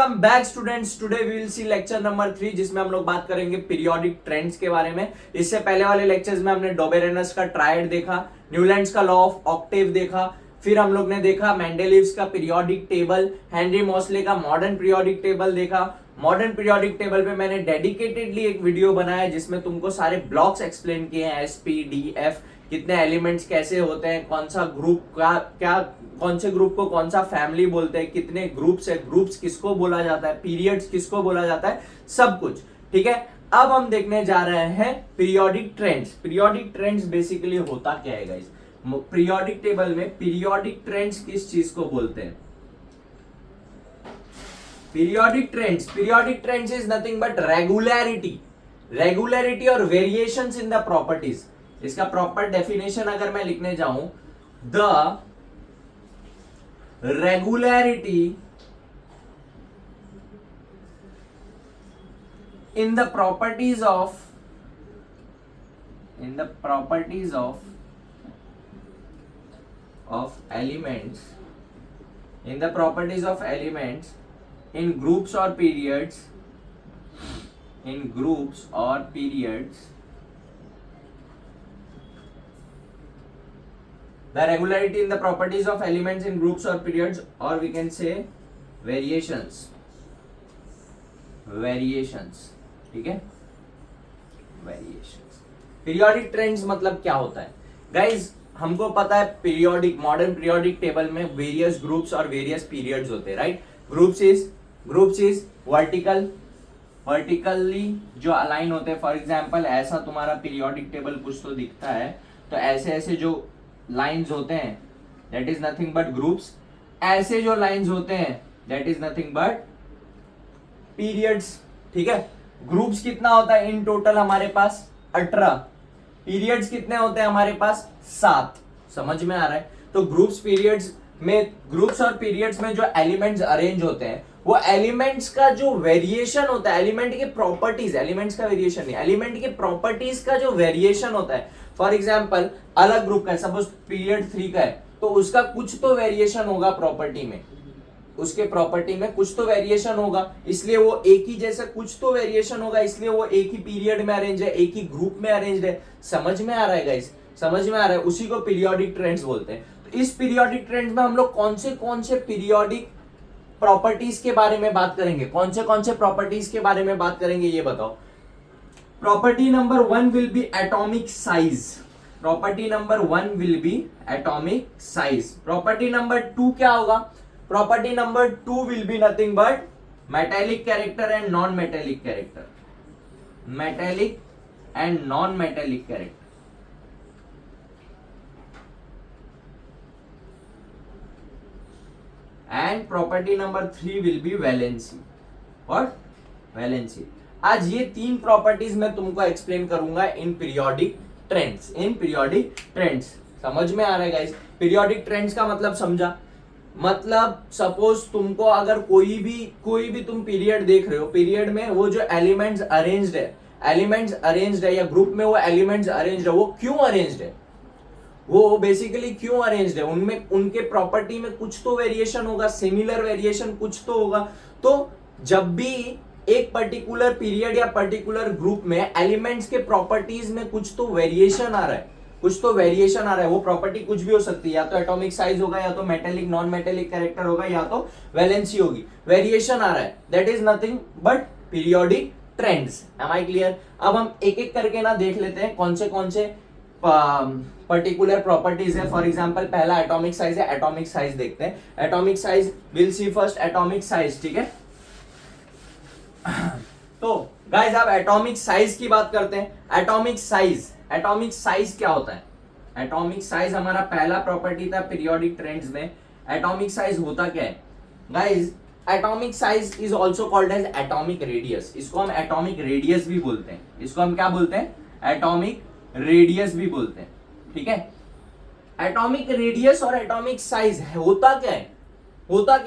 Welcome back students. Today we will see lecture number 3 जिसमें हम लोग बात करेंगे पीरियोडिक ट्रेंड्स के बारे में। इससे पहले वाले लेक्चर्स में हमने डोबेरेनस का ट्रायड देखा, न्यूलैंड्स का लॉ ऑफ ऑक्टेव देखा, फिर हम लोग ने देखा मेंडेलीव्स का पीरियोडिक टेबल, हेनरी मोसले का मॉडर्न पीरियोडिक टेबल देखा। मॉडर्न पीरियोडिक टेबल पे मैंने डेडिकेटेडली एक वीडियो बनाया जिसमें तुमको सारे ब्लॉक्स एक्सप्लेन किए हैं, एस पी डी एफ, कितने एलिमेंट्स कैसे होते हैं, कौन सा ग्रुप का क्या, कौन से ग्रुप को कौन सा फैमिली बोलते हैं, कितने ग्रुप्स है, ग्रुप्स किसको बोला जाता है, पीरियड्स किसको बोला जाता है, सब कुछ। ठीक है, अब हम देखने जा रहे हैं periodic trends. Periodic trends basically होता क्या है गाइस? पीरियोडिक टेबल में पीरियोडिक ट्रेंड्स किस चीज को बोलते हैं? Periodic trends is nothing but regularity और वेरिएशंस इन द प्रॉपर्टीज। इसका प्रॉपर डेफिनेशन अगर मैं लिखने जाऊं, the regularity in the properties of elements in groups or periods the regularity in the properties of elements in groups or periods, or we can say variations। ठीक है, variations. Periodic trends मतलब क्या होता है गाइज? हमको पता है periodic, modern periodic table में वेरियस ग्रुप्स और वेरियस पीरियड्स होते हैं, राइट? ग्रुप्स इज वर्टिकली जो अलाइन होते हैं। फॉर एग्जांपल ऐसा तुम्हारा पीरियोडिक टेबल कुछ तो दिखता है, तो ऐसे ऐसे जो लाइंस होते हैं that is nothing but groups. ऐसे जो लाइंस होते हैं that is nothing but periods. ठीक है, ग्रुप्स कितना होता है इन टोटल हमारे पास? 18। पीरियड्स कितने होते हैं हमारे पास? 7। समझ में आ रहा है? तो ग्रुप्स और पीरियड्स में जो एलिमेंट्स अरेंज होते हैं, वो एलिमेंट्स का जो वेरिएशन होता है, एलिमेंट के प्रॉपर्टीज, एलिमेंट्स का वेरिएशन नहीं, एलिमेंट के प्रॉपर्टीज का जो वेरिएशन होता है। फॉर एग्जाम्पल अलग ग्रुप का, सपोज पीरियड 3 का है, तो उसका कुछ तो वेरिएशन होगा प्रॉपर्टी में, उसके प्रॉपर्टी में कुछ तो वेरिएशन होगा, इसलिए वो एक ही जैसा कुछ तो वेरिएशन होगा, इसलिए वो एक ही पीरियड में अरेंज है, एक ही ग्रुप में अरेंज है। समझ में आ रहा है गाइस? समझ में आ रहा है? उसी को पीरियोडिक ट्रेंड्स बोलते हैं। तो इस पीरियोडिक ट्रेंड्स में हम लोग कौन से पीरियोडिक प्रॉपर्टीज के बारे में बात करेंगे? कौन से प्रॉपर्टीज के बारे में बात करेंगे ये बताओ। Property number 1 will be atomic size. Property number 1 will be atomic size. Property number 2 क्या होगा? Property number 2 will be nothing but metallic character and non-metallic character. Metallic and non-metallic character. And property number 3 will be valency. What? Valency. आज ये 3 properties मैं तुमको explain करूंगा in periodic trends. समझ में आ रहा है गाइस? पीरियोडिक ट्रेंड्स का मतलब समझा? मतलब सपोज तुमको अगर कोई भी तुम पीरियड देख रहे हो, पीरियड में वो जो एलिमेंट्स अरेंज्ड है या ग्रुप में वो एलिमेंट्स अरेंज्ड है, वो क्यों अरेंज्ड है? वो बेसिकली क्यों अरेंज्ड है? उनमें उनके प्रॉपर्टी में कुछ तो वेरिएशन होगा, सिमिलर वेरिएशन कुछ तो होगा। तो जब भी एक पर्टिकुलर पीरियड या पर्टिकुलर ग्रुप में एलिमेंट्स के प्रॉपर्टीज में कुछ तो वेरिएशन आ रहा है, वो प्रॉपर्टी कुछ भी हो सकती है, या तो एटॉमिक साइज होगा, या तो मेटेलिक नॉन मेटेलिक कैरेक्टर होगा, या तो वैलेंसी होगी। वेरिएशन आ रहा है, that is nothing but periodic trends. Am I clear? अब हम एक एक करके ना देख लेते हैं कौन से पर्टिकुलर प्रॉपर्टीज है। फॉर एग्जांपल पहला एटॉमिक साइज है, एटॉमिक साइज देखते हैं। Atomic size will see first atomic size. ठीक है, तो गाइस आप एटॉमिक साइज की बात करते हैं। एटॉमिक साइज क्या होता है? एटॉमिक साइज हमारा पहला प्रॉपर्टी था पीरियोडिक ट्रेंड्स में। एटॉमिक साइज होता क्या है guys? Atomic size is also called as atomic radius. इसको हम एटॉमिक रेडियस भी बोलते हैं। इसको हम क्या बोलते हैं? एटॉमिक रेडियस भी बोलते हैं। ठीक है, एटॉमिक रेडियस और एटॉमिक साइज होता क्या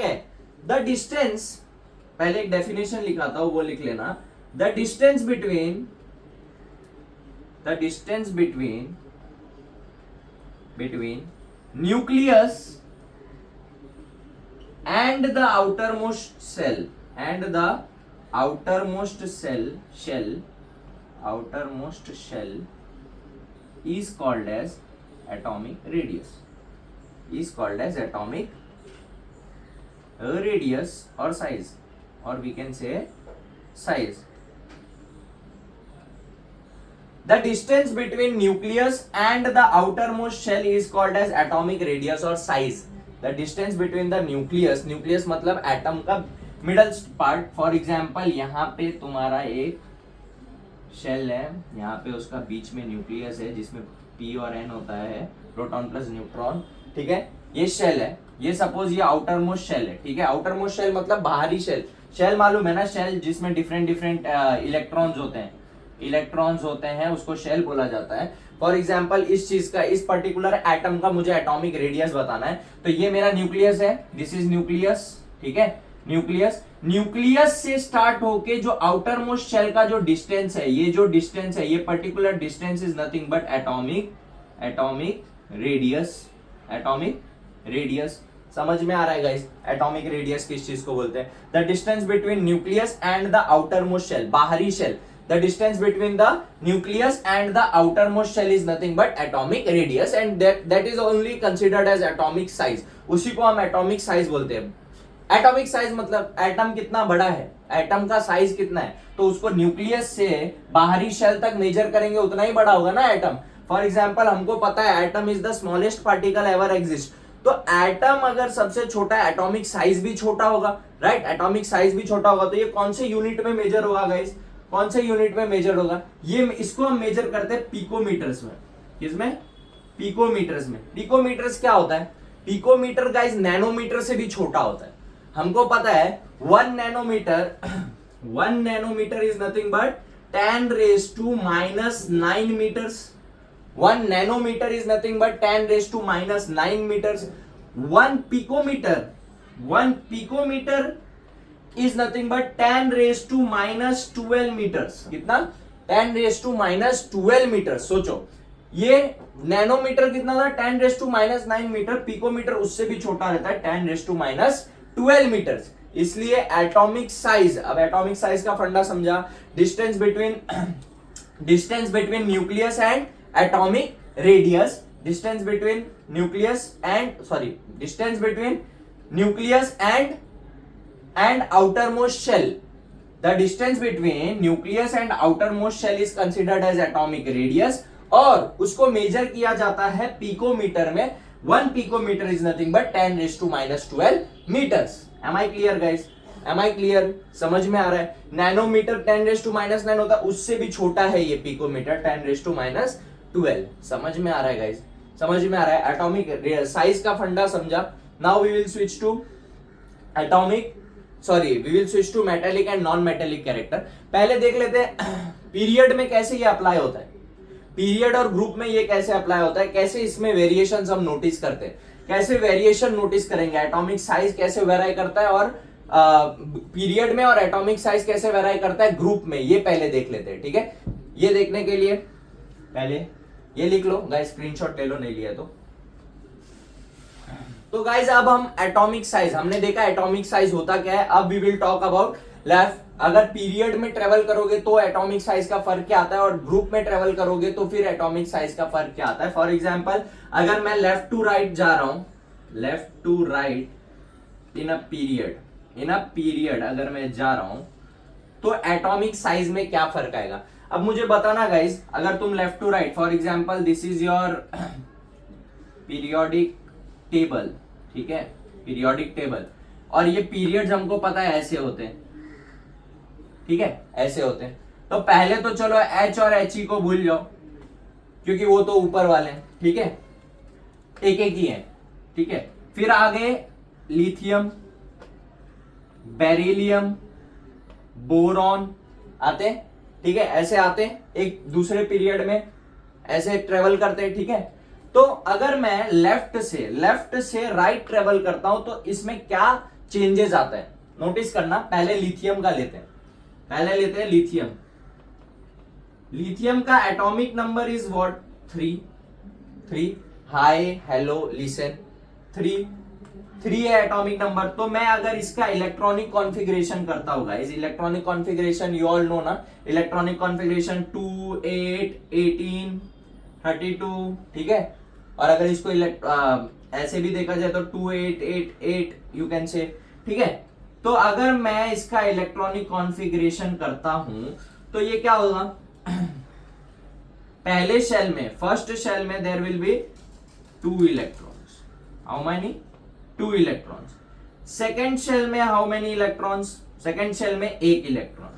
है? द डिस्टेंस, पहले एक डेफिनेशन लिखा था, वो लिख लेना। The distance between nucleus and the outermost cell and the outermost shell is called as atomic radius, or size, or we can say size. The distance between nucleus and the outermost shell is called as atomic radius or size. The distance between the nucleus मतलब atom का middle part. For example यहाँ पे तुम्हारा एक shell है, यहाँ पे उसका बीच में न्यूक्लियस है जिसमें P और N होता है, प्रोटॉन प्लस न्यूट्रॉन. ठीक है, ये शेल है, ये सपोज ये आउटर मोस्ट शेल है. ठीक है, आउटर मोस्ट शेल मतलब बाहरी शेल. शेल मालूम है ना, शेल जिसमें डिफरेंट इलेक्ट्रॉन्स होते हैं उसको शेल बोला जाता है. फॉर एग्जाम्पल इस चीज का, इस पर्टिकुलर एटम का मुझे एटॉमिक रेडियस बताना है, तो ये मेरा न्यूक्लियस है, दिस इज न्यूक्लियस. ठीक है, न्यूक्लियस से स्टार्ट होके जो आउटर मोस्ट शेल का जो डिस्टेंस है, ये particular distance is nothing but atomic radius. समझ में आ रहा है गाइस? एटॉमिक रेडियस किस चीज को बोलते हैं? The distance between nucleus and the outer most shell, बाहरी shell. The distance between the nucleus and the outermost shell is nothing but atomic radius, and that is only considered as atomic size. उसी को हम atomic size बोलते हैं. Atomic size मतलब atom कितना बड़ा है, एटम का साइज कितना है, तो उसको न्यूक्लियस से बाहरी शेल तक मेजर करेंगे उतना ही बड़ा होगा ना एटम. फॉर एग्जाम्पल हमको पता है atom is the smallest particle ever exist. तो एटम अगर सबसे छोटा है, एटॉमिक साइज भी छोटा होगा, राइट? एटॉमिक साइज भी छोटा होगा, तो ये कौन से यूनिट में मेजर होगा गाइस? कौन से यूनिट में मेजर होगा? ये इसको हम मेजर करते हैं पिकोमीटर्स में. किसमें? पिकोमीटर्स में. पिकोमीटर्स क्या होता है? पिकोमीटर गाइस नैनोमीटर से भी छोटा होता है. हमको पता है 1 nanometre is nothing but 10 raised to -9 meters. 1 nanometer is nothing but 10 raised to -9 meters. 1 picometer is nothing but 10 raised to -12 meters. कितना? 10 raised to -12 meters. सोचो, ये नैनोमीटर कितना था? 10 raised to -9 मीटर. पिकोमीटर उससे भी छोटा रहता है, 10 raised to -12 meters. इसलिए एटॉमिक साइज, अब एटॉमिक साइज का फंडा समझा. Distance between nucleus and atomic radius. Distance between nucleus and outermost shell. The distance between nucleus and outermost shell is considered as atomic radius, और उसको major किया जाता है पिकोमीटर में. 1 picometer is nothing but 10 raised to -12 meters. Am I clear guys? Am I clear? समझ में आ रहा है? नैनोमीटर 10 raised to -9 होता है, उससे भी छोटा है ये पिकोमीटर 10 raised to -12. समझ में आ रहा है गाइस? समझ में आ रहा है? एटॉमिक साइज का फंडा समझा. Now we will switch to metallic and non metallic character. पहले देख लेते हैं पीरियड में कैसे ये अप्लाई होता है, पीरियड और ग्रुप में ये कैसे अप्लाई होता है, कैसे इसमें वेरिएशंस हम नोटिस करते हैं, कैसे वेरिएशन नोटिस करेंगे, एटॉमिक साइज कैसे वेराई करता है और पीरियड में, और एटॉमिक साइज कैसे वेराई करता है ग्रुप में, ये पहले देख लेते हैं. ठीक है, ये देखने के लिए पहले ये लिख लो गाइस, स्क्रीनशॉट ले लो नहीं लिया तो गाइज अब हम एटॉमिक साइज, हमने देखा एटॉमिक साइज होता क्या है. अब we will talk about left. अगर पीरियड में ट्रेवल करोगे तो एटॉमिक साइज का फर्क क्या आता है, और ग्रुप में ट्रेवल करोगे तो फिर एटॉमिक साइज का फर्क क्या आता है. फॉर एग्जांपल अगर मैं लेफ्ट टू राइट जा रहा हूं, left to right in a period अगर मैं जा रहा हूं तो एटॉमिक साइज में क्या फर्क आएगा. अब मुझे बताना गाइज, अगर तुम left to right, for example this is your periodic table. ठीक है, पीरियोडिक टेबल, और ये पीरियड्स हमको पता है ऐसे होते हैं. ठीक है, ऐसे होते हैं. तो पहले तो चलो H और He को भूल जाओ क्योंकि वो तो ऊपर वाले हैं. ठीक है, एक एक ही है. ठीक है, फिर आगे लिथियम, बेरिलियम, बोरॉन आते हैं. ठीक है, ऐसे आते हैं एक दूसरे पीरियड में, ऐसे ट्रेवल करते हैं. ठीक है, तो अगर मैं लेफ्ट से राइट ट्रेवल करता हूं तो इसमें क्या चेंजेस आता है नोटिस करना. पहले लिथियम का लेते हैं, लिथियम का atomic number is what? 3. Hi hello listen, 3. 3 है एटॉमिक नंबर, तो मैं अगर इसका इलेक्ट्रॉनिक कॉन्फ़िगरेशन करता होगा, इस electronic configuration you all know ना, इलेक्ट्रॉनिक कॉन्फ़िगरेशन 2 8 18 32, ठीक है। और अगर इसको ऐसे भी देखा जाए तो 2 8 8 8 यू कैन से, ठीक है। तो अगर मैं इसका इलेक्ट्रॉनिक कॉन्फ़िगरेशन करता हूं तो ये क्या होगा, पहले शेल में, फर्स्ट शेल में there will be 2 electrons, how many, 2 electrons. Second shell में how many electrons, second shell में 1 इलेक्ट्रॉन,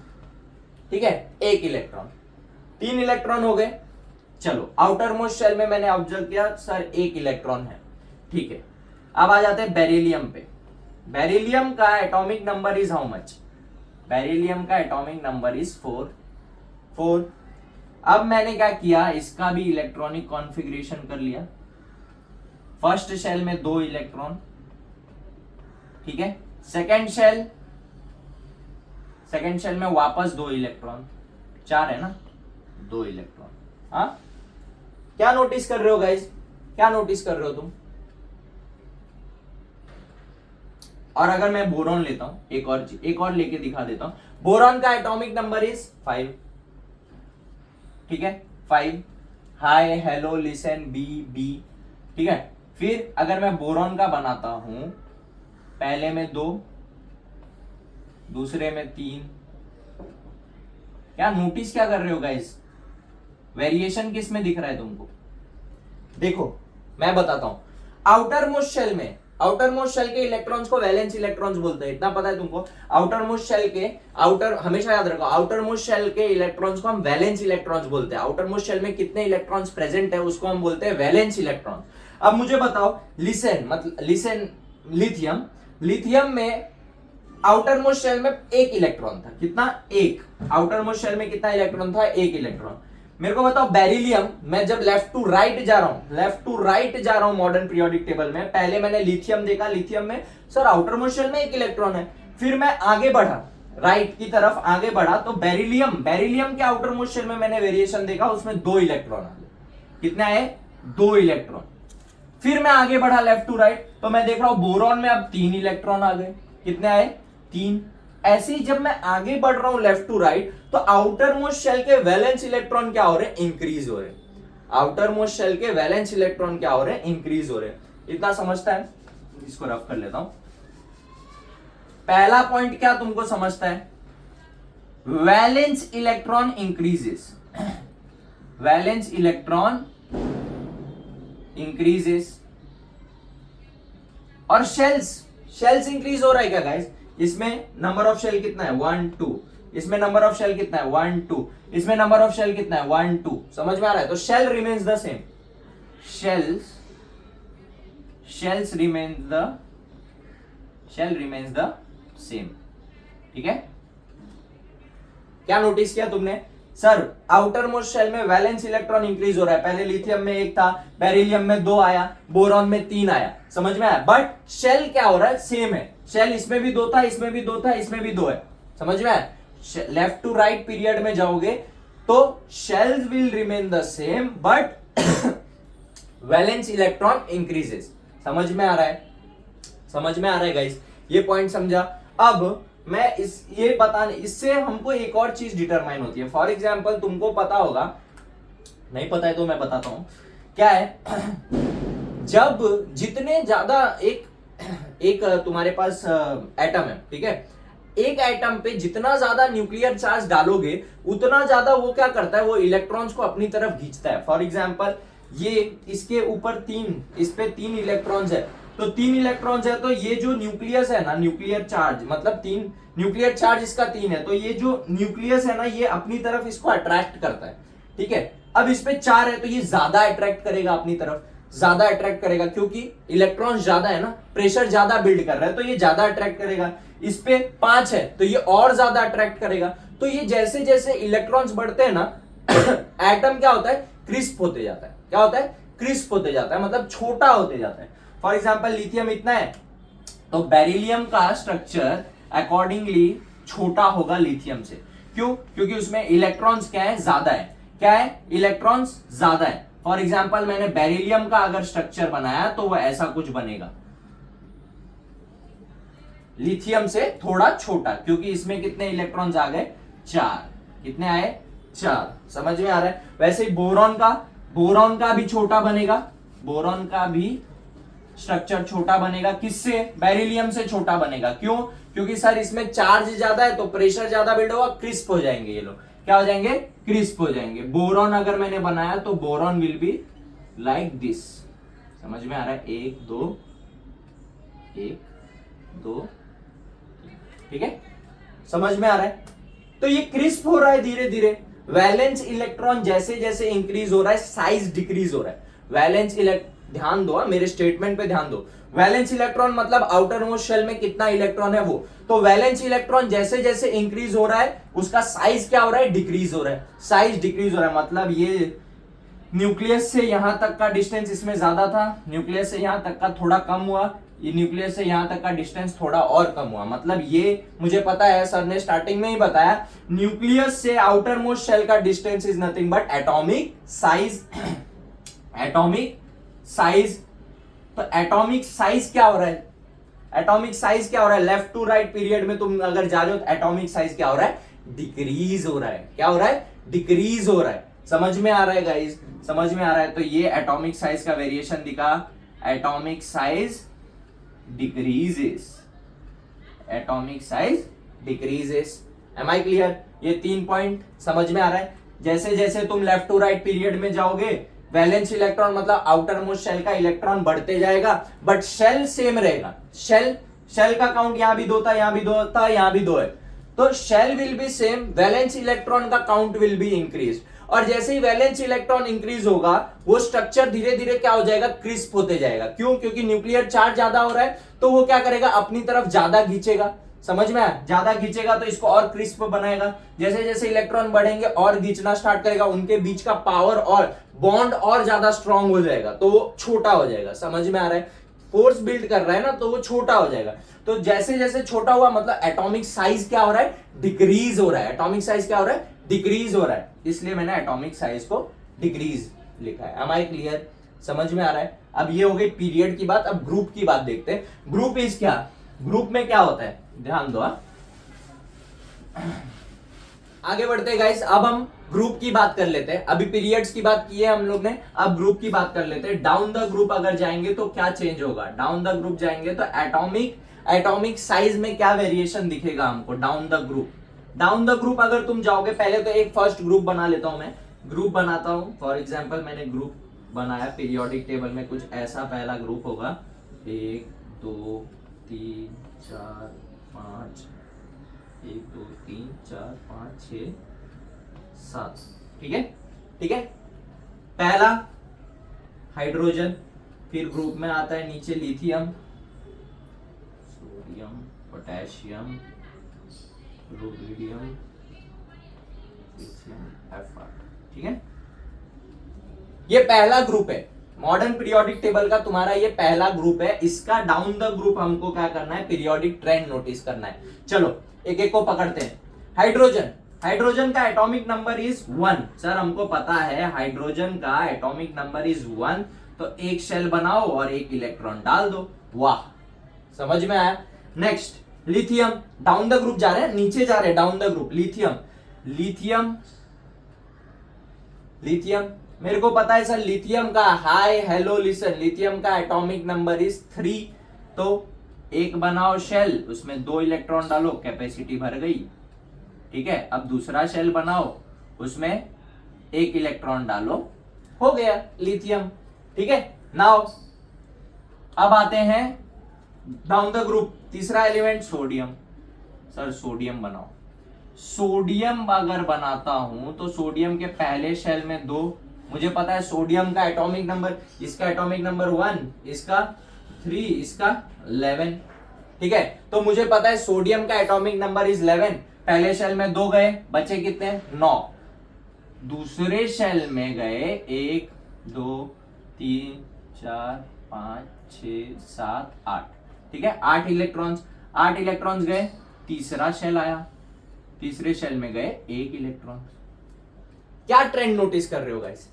ठीक है, 1 इलेक्ट्रॉन, 3 इलेक्ट्रॉन हो गए। चलो आउटर मोस्ट शेल में मैंने ऑब्जर्व किया सर 1 इलेक्ट्रॉन है, ठीक है। अब आ जाते हैं बेरिलियम पे। बेरिलियम का atomic number is how much, beryllium का एटॉमिक नंबर इज 4। अब मैंने क्या किया, इसका भी इलेक्ट्रॉनिक कॉन्फ़िगरेशन कर लिया। फर्स्ट शेल में 2 इलेक्ट्रॉन, ठीक है। सेकेंड शेल में वापस 2 इलेक्ट्रॉन, 4 है ना, 2 इलेक्ट्रॉन। हाँ, क्या नोटिस कर रहे हो गाइस, क्या नोटिस कर रहे हो तुम? और अगर मैं बोरॉन लेता हूं, एक और लेके दिखा देता हूं, बोरॉन का एटॉमिक नंबर इज 5, ठीक है, 5। हाय हेलो लिसन बी, ठीक है। फिर अगर मैं बोरॉन का बनाता हूं, पहले में 2, दूसरे में 3, क्या नोटिस क्या कर रहे हो गाइस, वेरिएशन किस में दिख रहा है तुमको? देखो मैं बताता हूं, आउटर मोस्ट शेल में, आउटर मोस्ट शेल के इलेक्ट्रॉन्स को वैलेंस इलेक्ट्रॉन्स बोलते हैं, इतना पता है तुमको। आउटर मोस्ट शेल के, हमेशा याद रखो, आउटर मोस्ट शेल के इलेक्ट्रॉन्स को हम वैलेंस इलेक्ट्रॉन्स बोलते हैं। आउटर मोस्ट शेल में कितने इलेक्ट्रॉन्स प्रेजेंट है उसको हम बोलते हैं वैलेंस इलेक्ट्रॉन। अब मुझे बताओ, लिथियम में आउटर मोस्ट शेल में 1 इलेक्ट्रॉन था, कितना, 1। आउटर मोस्ट शेल में कितना इलेक्ट्रॉन था, 1 इलेक्ट्रॉन। मेरे को बताओ बेरिलियम, मैं जब लेफ्ट टू राइट जा रहा हूं मॉडर्न पीरियोडिक टेबल में, पहले मैंने लिथियम देखा, लिथियम में सर आउटर मोस्ट शेल में 1 इलेक्ट्रॉन है। फिर मैं आगे बढ़ा, राइट की तरफ आगे बढ़ा, तो बेरिलियम के आउटर मोस्ट शेल में मैंने वेरिएशन देखा, उसमें 2 इलेक्ट्रॉन आ गए। कितने आए, 2 इलेक्ट्रॉन। फिर मैं आगे बढ़ा लेफ्ट टू राइट, तो मैं देख रहा हूं बोरॉन में अब 3 इलेक्ट्रॉन आ गए। कितने आए, 3। ऐसे ही जब मैं आगे बढ़ रहा हूं लेफ्ट टू राइट, तो आउटर मोस्ट शेल के वैलेंस इलेक्ट्रॉन क्या हो रहे हैं, इंक्रीज हो रहे हैं। आउटर मोस्ट शेल के वैलेंस इलेक्ट्रॉन क्या हो रहे हैं, इंक्रीज हो रहे हैं। इतना समझता है, इसको रफ कर लेता हूं। पहला पॉइंट क्या तुमको समझता है, valence electron increases, valence electron increases, और शेल्स इंक्रीज हो रहा है क्या गाइस? इसमें नंबर ऑफ शेल कितना है, 1 2, इसमें नंबर ऑफ शेल कितना है, 1 2, इसमें नंबर ऑफ शेल कितना है, 1 2। समझ में आ रहा है? तो shell remains the same, shells remains the same, ठीक है। क्या नोटिस किया तुमने, सर आउटर मोस्ट शेल में वैलेंस इलेक्ट्रॉन इंक्रीज हो रहा है। पहले लिथियम में 1 था, बेरिलियम में 2 आया, बोरॉन में 3 आया। समझ में आया? बट शेल क्या हो रहा है, सेम है। शेल इसमें भी 2 था, इसमें भी 2 था, इसमें भी 2 है। समझ में आया? लेफ्ट टू राइट पीरियड में जाओगे तो shells will remain the same but valence electron increases. समझ में आ रहा है? समझ में आ रहा है गाइस? ये पॉइंट समझा। अब मैं इससे हमको एक और चीज डिटरमाइन होती है। फॉर एग्जाम्पल तुमको पता होगा, नहीं पता है तो मैं बताता हूं क्या है। जब जितने ज्यादा एक तुम्हारे पास एटम है, ठीक है, एक एटम पे जितना ज्यादा न्यूक्लियर चार्ज डालोगे उतना ज्यादा वो क्या करता है, वो इलेक्ट्रॉन्स को अपनी तरफ खींचता है। फॉर एग्जाम्पल ये इसके ऊपर 3, इस पे 3 इलेक्ट्रॉन्स है, तो 3 इलेक्ट्रॉन्स है, तो ये जो न्यूक्लियस है ना, न्यूक्लियर चार्ज मतलब 3 न्यूक्लियर चार्ज इसका 3 है, तो ये जो न्यूक्लियस है ना, ये अपनी तरफ इसको अट्रैक्ट करता है। ठीक है, अब इस पे 4 है तो ये ज्यादा अट्रैक्ट करेगा अपनी तरफ, ज्यादा अट्रैक्ट करेगा क्योंकि इलेक्ट्रॉन ज्यादा है ना, प्रेशर ज्यादा बिल्ड कर रहा है तो ये ज्यादा अट्रैक्ट करेगा। इस पे 5 है तो ये और ज्यादा अट्रैक्ट करेगा। तो ये जैसे जैसे इलेक्ट्रॉन्स बढ़ते हैं ना एटम क्या होता है, क्रिस्प होते जाता है। क्या होता है? क्रिस्प होते जाता है, मतलब छोटा होते जाता है। फॉर एग्जाम्पल लिथियम इतना है तो बेरिलियम का स्ट्रक्चर अकॉर्डिंगली छोटा होगा लिथियम से। क्यों? क्योंकि उसमें इलेक्ट्रॉन्स क्या है, ज्यादा है। क्या है? इलेक्ट्रॉन्स ज्यादा है। फॉर एग्जाम्पल मैंने बेरिलियम का अगर स्ट्रक्चर बनाया तो वह ऐसा कुछ बनेगा। लिथियम से थोड़ा छोटा, क्योंकि इसमें कितने इलेक्ट्रॉन्स आ गए, 4। कितने आए, 4। समझ में आ रहा है। वैसे ही बोरॉन का भी छोटा बनेगा, बोरॉन का भी स्ट्रक्चर छोटा बनेगा। किससे, बेरिलियम से छोटा बनेगा। क्यों, क्योंकि सर इसमें चार्ज ज्यादा है तो प्रेशर ज्यादा बिल्ड होगा, क्रिस्प हो जाएंगे ये लोग। क्या हो जाएंगे, क्रिस्प हो जाएंगे। बोरॉन अगर मैंने बनाया तो boron will be like this. समझ में आ रहा है, 1 2 1 2, ठीक है, समझ में आ रहा है। तो ये क्रिस्प हो रहा है धीरे धीरे। वैलेंस इलेक्ट्रॉन जैसे जैसे इंक्रीज हो रहा है, साइज डिक्रीज हो रहा है। वैलेंस ध्यान दो, मेरे स्टेटमेंट पे ध्यान दो। वैलेंस इलेक्ट्रॉन मतलब आउटर मोस्ट शेल में कितना इलेक्ट्रॉन है वो। तो वैलेंस इलेक्ट्रॉन जैसे जैसे इंक्रीज हो रहा है, उसका साइज क्या हो रहा है, डिक्रीज हो रहा है। साइज डिक्रीज हो रहा है मतलब ये न्यूक्लियस से यहां तक का डिस्टेंस इसमें ज्यादा था, न्यूक्लियस से यहां तक का थोड़ा कम हुआ, ये न्यूक्लियस से यहां तक का डिस्टेंस थोड़ा और कम हुआ। मतलब ये मुझे पता है, सर ने स्टार्टिंग में ही बताया, न्यूक्लियस से आउटर मोस्ट शेल का distance is nothing but atomic size. Atomic size, तो एटॉमिक साइज क्या हो रहा है, एटॉमिक साइज क्या हो रहा है, लेफ्ट टू राइट पीरियड में तुम अगर जा रहे हो तो एटॉमिक साइज क्या हो रहा है, डिक्रीज हो रहा है। क्या हो रहा है, डिक्रीज हो रहा है। समझ में आ रहा है गाइस, समझ में आ रहा है। तो ये एटॉमिक साइज का वेरिएशन दिखा, atomic size decreases, atomic size decreases. Am I clear, ये 3 पॉइंट समझ में आ रहा है। जैसे जैसे तुम लेफ्ट टू राइट पीरियड में जाओगे, वैलेंस इलेक्ट्रॉन मतलब आउटर मोस्ट शेल का इलेक्ट्रॉन बढ़ते जाएगा, बट शेल सेम रहेगा। शेल का काउंट यहां भी 2 था, यहां भी 2 था, यहां भी 2 है, तो shell will be same, valence electron का काउंट विल बी इंक्रीज। और जैसे ही वैलेंस इलेक्ट्रॉन इंक्रीज होगा, वो स्ट्रक्चर धीरे धीरे क्या हो जाएगा, क्रिस्प होते जाएगा। क्यों, क्योंकि न्यूक्लियर चार्ज ज्यादा हो रहा है, तो वो क्या करेगा, अपनी तरफ ज्यादा खींचेगा। समझ में आया, ज्यादा खींचेगा तो इसको और क्रिस्प बनाएगा। जैसे जैसे इलेक्ट्रॉन बढ़ेंगे और खींचना स्टार्ट करेगा, उनके बीच का पावर और बॉन्ड और ज्यादा स्ट्रांग हो जाएगा, तो वो छोटा हो जाएगा। समझ में आ रहा है, फोर्स बिल्ड कर रहा है ना, तो वो छोटा हो जाएगा। तो जैसे जैसे छोटा हुआ मतलब एटॉमिक साइज क्या हो रहा है, डिक्रीज हो रहा है। एटॉमिक साइज क्या हो रहा है, डिक्रीज हो रहा है, इसलिए मैंने एटॉमिक साइज को डिक्रीज लिखा है। एम आई क्लियर, समझ में आ रहा है। अब ये हो गई पीरियड की बात, अब ग्रुप की बात देखते हैं। ग्रुप इज क्या, ग्रुप में क्या होता है, ध्यान दो। आगे बढ़ते हैं गाइस, अब हम ग्रुप की बात कर लेते हैं। अभी पीरियड्स की बात की है हम लोग ने, अब ग्रुप की बात कर लेते हैं। डाउन द ग्रुप अगर जाएंगे तो क्या चेंज होगा, डाउन द ग्रुप जाएंगे तो एटॉमिक साइज में क्या वेरिएशन दिखेगा हमको, down the group. Down the group अगर तुम जाओगे, पहले तो एक फर्स्ट ग्रुप बना लेता हूं मैं, ग्रुप बनाता हूं। फॉर एग्जांपल मैंने ग्रुप बनाया पीरियोडिक टेबल में, कुछ ऐसा पहला ग्रुप होगा, 1 2 3 4 5, 1 2 3 4 5 6 7, ठीक है, ठीक है। पहला हाइड्रोजन, फिर ग्रुप में आता है नीचे lithium, sodium, potassium, rubidium, Fr, ठीक है। ये पहला ग्रुप है मॉडर्न पीरियोडिक टेबल का, तुम्हारा ये पहला ग्रुप है। इसका डाउन द ग्रुप हमको क्या करना है, पीरियोडिक ट्रेंड नोटिस करना है। चलो एक एक को पकड़ते हैं। हाइड्रोजन, हाइड्रोजन का एटॉमिक नंबर इज 1। सर हमको पता है हाइड्रोजन का एटॉमिक नंबर इज 1, तो एक शेल बनाओ और एक इलेक्ट्रॉन डाल दो। वाह, समझ में आया। Next lithium, down the group जा रहे हैं, नीचे जा रहे हैं, down the group. Lithium, lithium, lithium मेरे को पता है सर, लिथियम का हाय हेलो लिसन, लिथियम का एटॉमिक नंबर इज 3, तो एक बनाओ शेल, उसमें 2 इलेक्ट्रॉन डालो, कैपेसिटी भर गई, ठीक है। अब दूसरा शेल बनाओ, उसमें 1 इलेक्ट्रॉन डालो, हो गया लिथियम, ठीक है। नाउ अब आते हैं डाउन द ग्रुप, तीसरा एलिमेंट सोडियम। सर सोडियम बनाओ, सोडियम अगर बनाता हूं तो सोडियम के पहले शेल में 2, मुझे पता है सोडियम का एटॉमिक नंबर, इसका एटॉमिक नंबर 1, इसका 3, इसका 11, ठीक है। तो मुझे पता है सोडियम का एटॉमिक नंबर इज 11, पहले शेल में 2 गए, बचे कितने, 9। दूसरे शेल में गए 1 2 3 4 5 6 7 8, ठीक है, 8 इलेक्ट्रॉन्स गए। तीसरा शेल आया, तीसरे शेल में गए 1 इलेक्ट्रॉन। क्या ट्रेंड नोटिस कर रहे हो गाइस,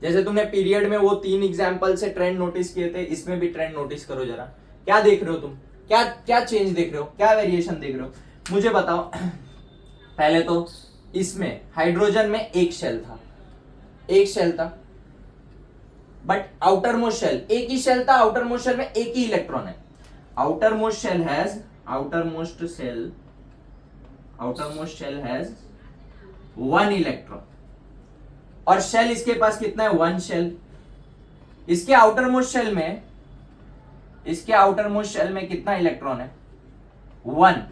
जैसे तुमने पीरियड में वो 3 एग्जांपल से ट्रेंड नोटिस किए थे, इसमें भी ट्रेंड नोटिस करो जरा। क्या देख रहे हो तुम, क्या क्या चेंज देख रहे हो, क्या वेरिएशन देख रहे हो, मुझे बताओ। पहले तो इसमें हाइड्रोजन में एक शेल था, एक शेल था, बट आउटर मोस्ट शेल एक ही शेल था, आउटर मोस्ट शेल में एक ही इलेक्ट्रॉन है। Outer most shell has one electron, और शेल इसके पास कितना है, वन शेल। इसके आउटर मोस्ट शेल में कितना इलेक्ट्रॉन है, वन।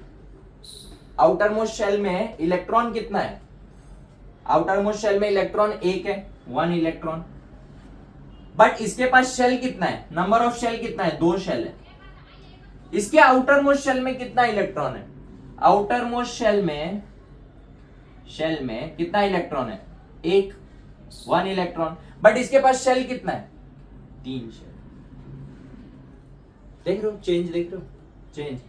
आउटर मोस्ट शेल में इलेक्ट्रॉन कितना है, आउटर मोस्ट शेल में इलेक्ट्रॉन एक है, वन इलेक्ट्रॉन। बट इसके पास शेल कितना है, नंबर ऑफ शेल कितना है, दो शेल है। इसके आउटर मोस्ट शेल में कितना इलेक्ट्रॉन है, आउटर मोस्ट शेल में कितना इलेक्ट्रॉन है, एक, वन इलेक्ट्रॉन। बट इसके पास शेल कितना है, तीन शेल। देख रहे हो चेंज, देख रहे हो चेंज।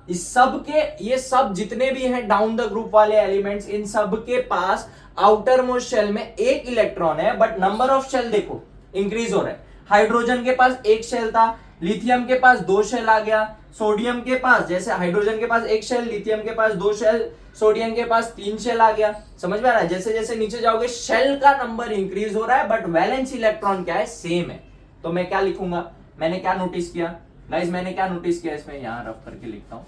इस सब के, ये सब जितने भी हैं डाउन द ग्रुप वाले एलिमेंट्स, इन सब के पास आउटर मोस्ट शेल में एक इलेक्ट्रॉन है, बट नंबर ऑफ शेल देखो इंक्रीज हो रहा है। हाइड्रोजन के पास एक शेल था, लिथियम के पास दो शेल आ गया, सोडियम के पास, जैसे हाइड्रोजन के पास एक शेल, लिथियम के पास दो शेल, सोडियम के पास तीन शेल आ गया। समझ में आ रहा है, जैसे जैसे नीचे जाओगे शेल का नंबर इंक्रीज हो रहा है, बट वैलेंस इलेक्ट्रॉन क्या है, सेम है। तो मैं क्या लिखूंगा, मैंने क्या नोटिस किया गाइस, मैंने क्या नोटिस किया इसमें, यहां रफ करके लिखता हूं।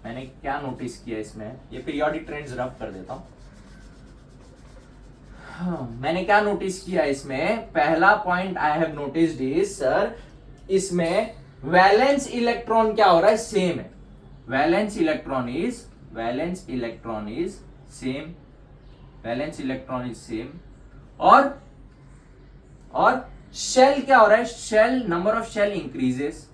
मैंने क्या नोटिस किया इसमें, ये पीरियोडिक ट्रेंड्स रफ कर देता हूं। मैंने क्या नोटिस किया इसमें, पहला point I have noticed is sir, इसमें वैलेंस इलेक्ट्रॉन क्या हो रहा है, सेम है। वैलेंस इलेक्ट्रॉन इज सेम, और शेल क्या हो रहा है, shell, number of shell increases.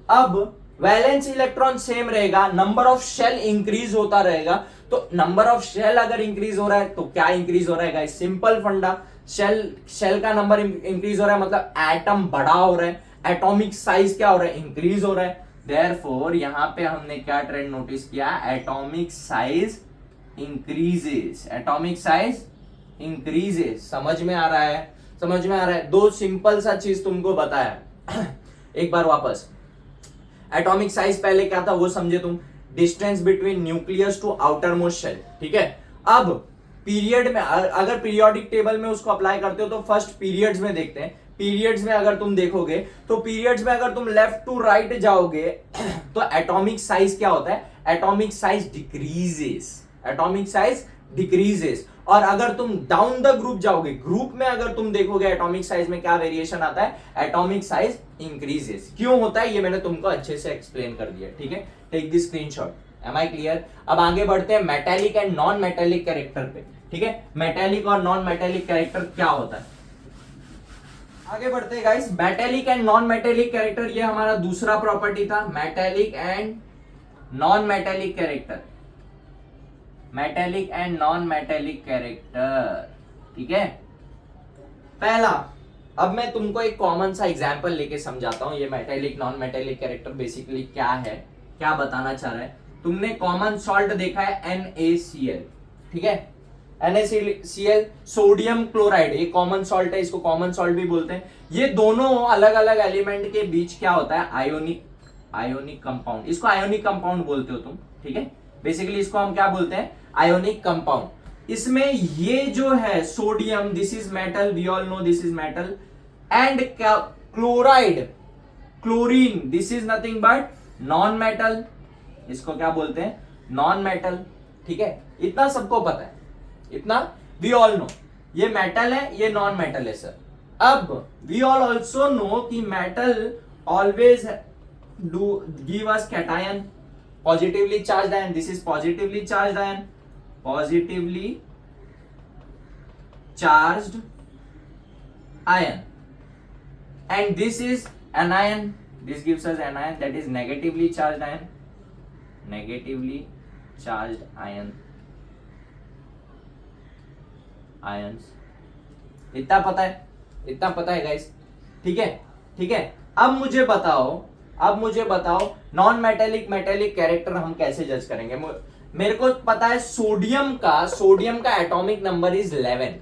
अब वैलेंस इलेक्ट्रॉन सेम रहेगा, नंबर ऑफ शेल इंक्रीज होता रहेगा। तो नंबर ऑफ शेल अगर इंक्रीज हो रहा है तो क्या इंक्रीज हो रहा है गाइस, सिंपल फंडा, शेल का नंबर इंक्रीज हो रहा है, मतलब एटम बड़ा हो रहा है, एटॉमिक साइज क्या हो रहा है, इंक्रीज हो रहा है। देयरफॉर यहां पे हमने क्या ट्रेंड नोटिस किया, एटॉमिक साइज इंक्रीजेस। समझ में आ रहा है, दो सिंपल सा चीज तुमको बताया। एक बार वापस, एटॉमिक साइज पहले क्या था वो समझे तुम, distance between nucleus to outer most shell, ठीक है। अब पीरियड में, अगर पीरियोडिक टेबल में उसको अप्लाई करते हो तो फर्स्ट पीरियड्स में देखते हैं। पीरियड्स में अगर तुम देखोगे तो पीरियड्स में अगर तुम लेफ्ट टू राइट जाओगे तो एटॉमिक साइज क्या होता है, एटॉमिक साइज डिक्रीजेस। और अगर तुम डाउन द ग्रुप जाओगे, ग्रुप में अगर तुम देखोगे एटॉमिक साइज में क्या वेरिएशन आता है, एटॉमिक साइज इंक्रीजेस। क्यों होता है ये मैंने तुमको अच्छे से एक्सप्लेन कर दिया, ठीक है। Take the screenshot, am I clear. अब आगे बढ़ते हैं metallic and non metallic character पे, ठीक है। मेटेलिक और नॉन मेटेलिक कैरेक्टर क्या होता है, आगे बढ़ते हैं guys. Metallic and non metallic character, ये हमारा दूसरा प्रॉपर्टी था, metallic and non metallic character, metallic and non metallic character, ठीक है। पहला, अब मैं तुमको एक कॉमन सा एग्जांपल लेके समझाता हूं, ये metallic non metallic character basically क्या है, क्या बताना चाह रहा है। तुमने कॉमन सॉल्ट देखा है NaCl, ठीक है। NaCl सोडियम क्लोराइड, ये कॉमन सॉल्ट है, इसको कॉमन सॉल्ट भी बोलते हैं। ये दोनों अलग अलग एलिमेंट के बीच क्या होता है, आयोनिक कंपाउंड, इसको आयोनिक कंपाउंड बोलते हो तुम, ठीक है। बेसिकली इसको हम क्या बोलते हैं, आयोनिक कंपाउंड। इसमें ये जो है sodium, this is metal, we all know this is metal, and chloride, chlorine, this is nothing but non metal, इसको क्या बोलते हैं, नॉन मेटल, ठीक है। इतना सबको पता है, इतना वी ऑल नो, ये मेटल है, ये नॉन मेटल है सर। अब वी ऑल ऑल्सो नो कि metal always do give us cation, positively charged ion, this is positively charged ion, and this is anion, this gives us anion, that is negatively charged ions। इतना पता है guys, ठीक है। अब मुझे बताओ non metallic metallic character हम कैसे जज करेंगे। मेरे को पता है सोडियम का एटॉमिक नंबर इज 11,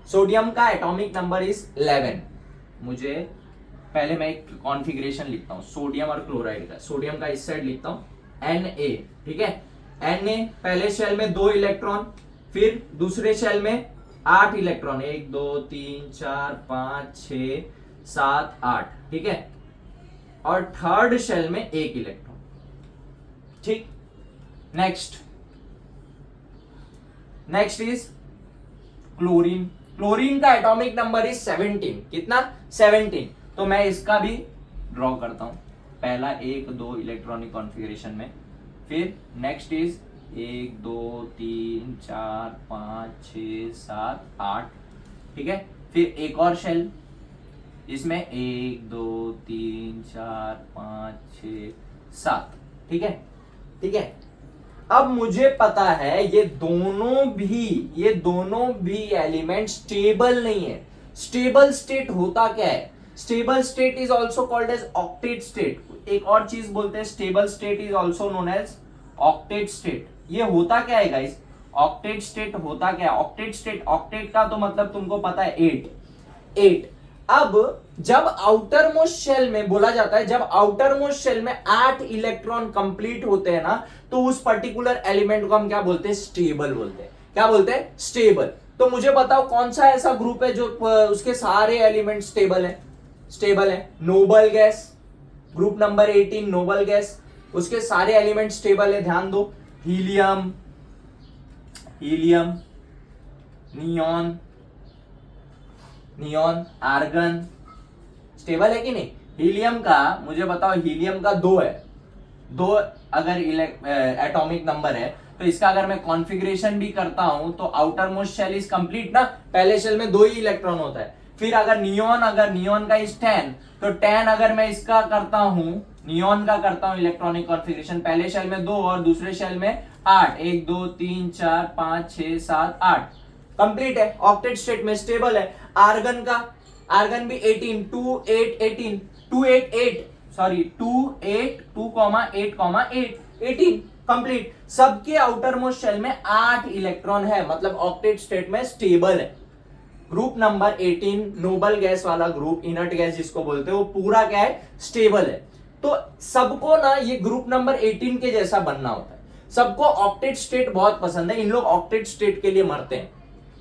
सोडियम का एटॉमिक नंबर इज 11। मुझे पहले मैं एक कॉन्फ़िगरेशन लिखता हूं सोडियम और क्लोराइड का। सोडियम का इस साइड लिखता हूं Na, ठीक है। Na पहले शेल में 2 इलेक्ट्रॉन, फिर दूसरे शेल में 8 इलेक्ट्रॉन, 1 2 3 4 5 6 7 8, ठीक है। और थर्ड शेल में 1 इलेक्ट्रॉन, ठीक। Next is chlorine. क्लोरीन का एटॉमिक नंबर इज 17। कितना? 17। तो मैं इसका भी ड्रॉ करता हूं, पहला 1 2 इलेक्ट्रॉनिक कॉन्फ़िगरेशन में, फिर नेक्स्ट इज 1 2 3 4 5 6 7 8, ठीक है। फिर एक और शेल, इसमें 1 2 3 4 5 6 7, ठीक है, ठीक है। अब मुझे पता है ये दोनों भी एलिमेंट स्टेबल नहीं है। स्टेबल स्टेट होता क्या है? Stable state is also called as octet state. एक और चीज बोलते हैं stable state is also known as octet state. ये होता क्या है गाइस? ऑक्टेट स्टेट होता क्या है? ऑक्टेट स्टेट, ऑक्टेट का तो मतलब तुमको पता है 8। अब जब आउटर मोस्ट शेल में बोला जाता है, जब आउटर मोस्ट शेल में 8 इलेक्ट्रॉन कंप्लीट होते हैं ना, तो उस पर्टिकुलर एलिमेंट को हम क्या बोलते हैं? स्टेबल बोलते हैं। क्या बोलते हैं? स्टेबल। तो मुझे बताओ कौन सा ऐसा ग्रुप है जो उसके सारे एलिमेंट स्टेबल है? Noble gas, group number 18 noble gas, उसके सारे एलिमेंट स्टेबल है। ध्यान दो, हीलियम, नियॉन, आर्गन, स्टेबल है कि नहीं? हीलियम का मुझे बताओ, हीलियम का 2 है, 2 अगर एटॉमिक नंबर है, तो इसका अगर मैं कॉन्फ़िगरेशन भी करता हूं तो outer most shell is complete ना, पहले शेल में 2 ही इलेक्ट्रॉन होता है। फिर अगर नियॉन का इज 10, तो 10 अगर मैं इसका करता हूं, नियॉन का करता हूं इलेक्ट्रॉनिक कॉन्फ़िगरेशन, पहले शेल में 2 और दूसरे शेल में 8, 1 2 3 4 5 6 7 8, कंप्लीट है, ऑक्टेट स्टेट में स्टेबल है। आर्गन भी 18, 2 8 18, 2 8 8, सॉरी 2 8 2,8,8, 18 कंप्लीट। सबके आउटर मोस्ट शेल में 8 इलेक्ट्रॉन है, मतलब ऑक्टेट स्टेट में स्टेबल है। ग्रुप नंबर 18 नोबल गैस वाला ग्रुप, इनर्ट गैस जिसको बोलते हैं, वो पूरा क्या है? स्टेबल है। तो सबको ना ये ग्रुप नंबर 18 के जैसा बनना होता है। सबको ऑक्टेट स्टेट बहुत पसंद है, इन लोग ऑक्टेट स्टेट के लिए मरते हैं,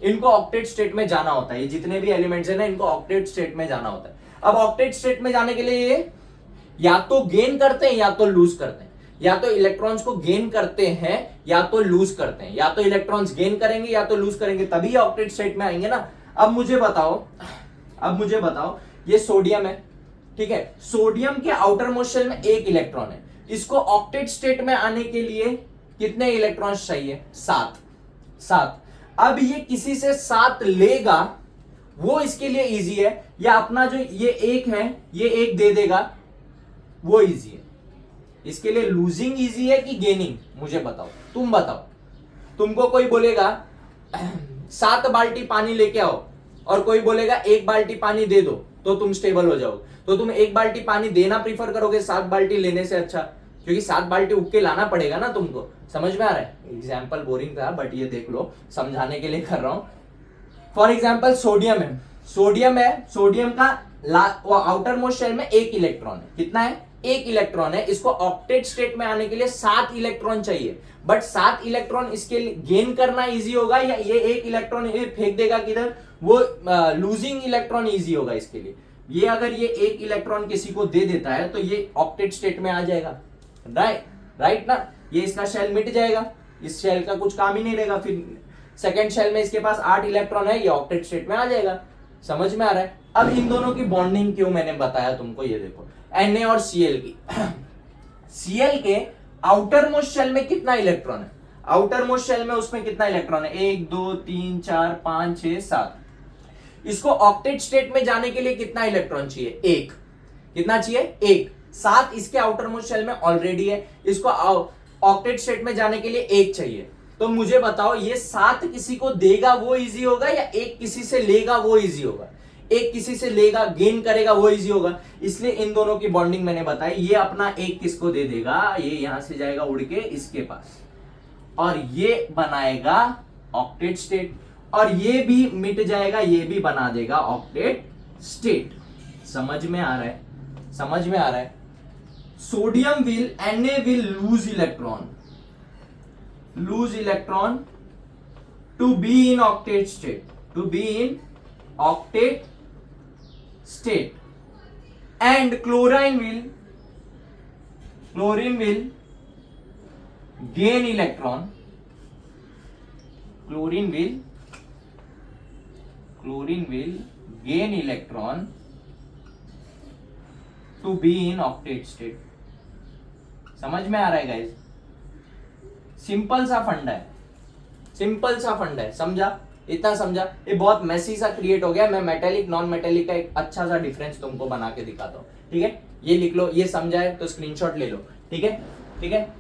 इनको ऑक्टेट स्टेट में जाना होता है। ये जितने भी एलिमेंट्स है ना, इनको ऑक्टेट स्टेट में जाना होता है। अब ऑक्टेट स्टेट में जाने के लिए ये या तो गेन करते हैं या तो लूज करते हैं, या तो इलेक्ट्रॉन्स को गेन करते हैं या तो लूज करते हैं, या तो इलेक्ट्रॉन्स गेन करेंगे या तो लूज करेंगे, तभी ऑक्टेट स्टेट में आएंगे ना। अब मुझे बताओ ये सोडियम है, ठीक है। सोडियम के आउटर मोस्ट शेल में 1 इलेक्ट्रॉन है, इसको ऑक्टेट स्टेट में आने के लिए कितने इलेक्ट्रॉन्स चाहिए? 7। अब ये किसी से 7 लेगा, वो इसके लिए इजी है, या अपना जो ये 1 है ये 1 दे देगा, वो इजी है। इसके लिए लूजिंग इजी है कि गेनिंग? मुझे बताओ, तुम बताओ। तुमको कोई बोलेगा 7 बाल्टी पानी लेके आओ, और कोई बोलेगा 1 बाल्टी पानी दे दो, तो तुम स्टेबल हो जाओगे। तो तुम 1 बाल्टी पानी देना प्रीफर करोगे 7 बाल्टी लेने से? अच्छा, क्योंकि 7 बाल्टी उठ के लाना पड़ेगा ना तुमको। समझ में आ रहा है? एग्जाम्पल बोरिंग था, बट ये देख लो, समझाने के लिए कर रहा हूं। फॉर एग्जाम्पल सोडियम है, सोडियम का आउटर मोस्ट शेल में 1 इलेक्ट्रॉन है। कितना है? 1 इलेक्ट्रॉन है। इसको ऑक्टेट स्टेट में आने के लिए 7 इलेक्ट्रॉन चाहिए, बट 7 इलेक्ट्रॉन इसके लिए गेन करना इजी होगा, या ये 1 इलेक्ट्रॉन ये फेंक देगा किधर? वो लूजिंग इलेक्ट्रॉन इजी होगा इसके लिए। ये अगर ये 1 इलेक्ट्रॉन किसी को दे देता है तो ये ऑक्टेट स्टेट में आ जाएगा, राइट ना। ये इसका शेल मिट जाएगा, इस शेल का कुछ काम ही नहीं रहेगा। फिर सेकेंड शेल में इसके पास 8 इलेक्ट्रॉन है, ये ऑक्टेट स्टेट में आ जाएगा। समझ में आ रहा है? अब इन दोनों की बॉन्डिंग क्यों मैंने बताया तुमको, ये देखो, Na और Cl की। Cl के आउटर मोस्ट शेल में कितना इलेक्ट्रॉन है? आउटर मोस्ट शेल में उसमें कितना इलेक्ट्रॉन है? 1 2 3 4 5 6 7। इसको ऑक्टेट स्टेट में जाने के लिए कितना इलेक्ट्रॉन चाहिए? 1। कितना चाहिए? 1। 7 इसके आउटर मोस्ट शेल में ऑलरेडी है, इसको ऑक्टेट स्टेट में जाने के लिए 1 चाहिए। तो मुझे बताओ, ये 7 किसी को देगा वो इजी होगा, या 1 किसी से लेगा वो इजी होगा? 1 किसी से लेगा, गेन करेगा, वो इजी होगा। इसलिए इन दोनों की बॉन्डिंग मैंने बताई। ये अपना 1 किसको दे देगा? ये यहां से जाएगा उड़ के इसके पास, और ये बनाएगा ऑक्टेट स्टेट। और ये भी मिट जाएगा, ये भी बना देगा ऑक्टेट स्टेट। समझ में आ रहा है? समझ में आ रहा है? Sodium will Na will lose electron to be in octet state, and chlorine will gain electron. Chlorine will gain electron to be in octet state. समझ में आ रहा है गाइस? सिंपल सा फंडा है, सिंपल सा फंडा है, समझा? इतना समझा? ये बहुत मैसी सा क्रिएट हो गया। मैं मेटेलिक नॉन मेटेलिक का एक अच्छा सा डिफरेंस तुमको बना के दिखाता हूँ, ठीक है? ये लिख लो, ये समझा है तो स्क्रीनशॉट ले लो, ठीक है? ठीक है,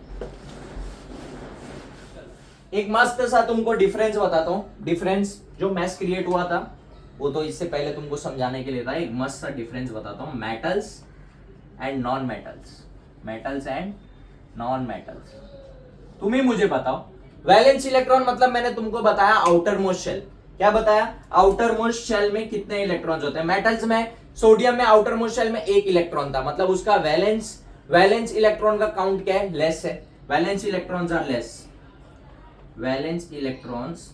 एक मस्त सा तुमको डिफरेंस बताता हूँ। डिफरेंस जो मैस क्रिएट हुआ था वो तो इससे पहले तुमको समझाने के लिए था। एक मस्त सा डिफरेंस बताता हूँ, metals and non metals, metals and non metals. तुम ही मुझे बताओ, वैलेंस इलेक्ट्रॉन मतलब मैंने तुमको बताया आउटर मोस्ट शेल। क्या बताया? आउटर मोस्ट शेल में कितने इलेक्ट्रॉन्स होते हैं? मेटल्स में, सोडियम में आउटर मोस्ट शेल में एक इलेक्ट्रॉन था, मतलब उसका वैलेंस इलेक्ट्रॉन का काउंट क्या है? लेस है। Valence electrons are less, valence electrons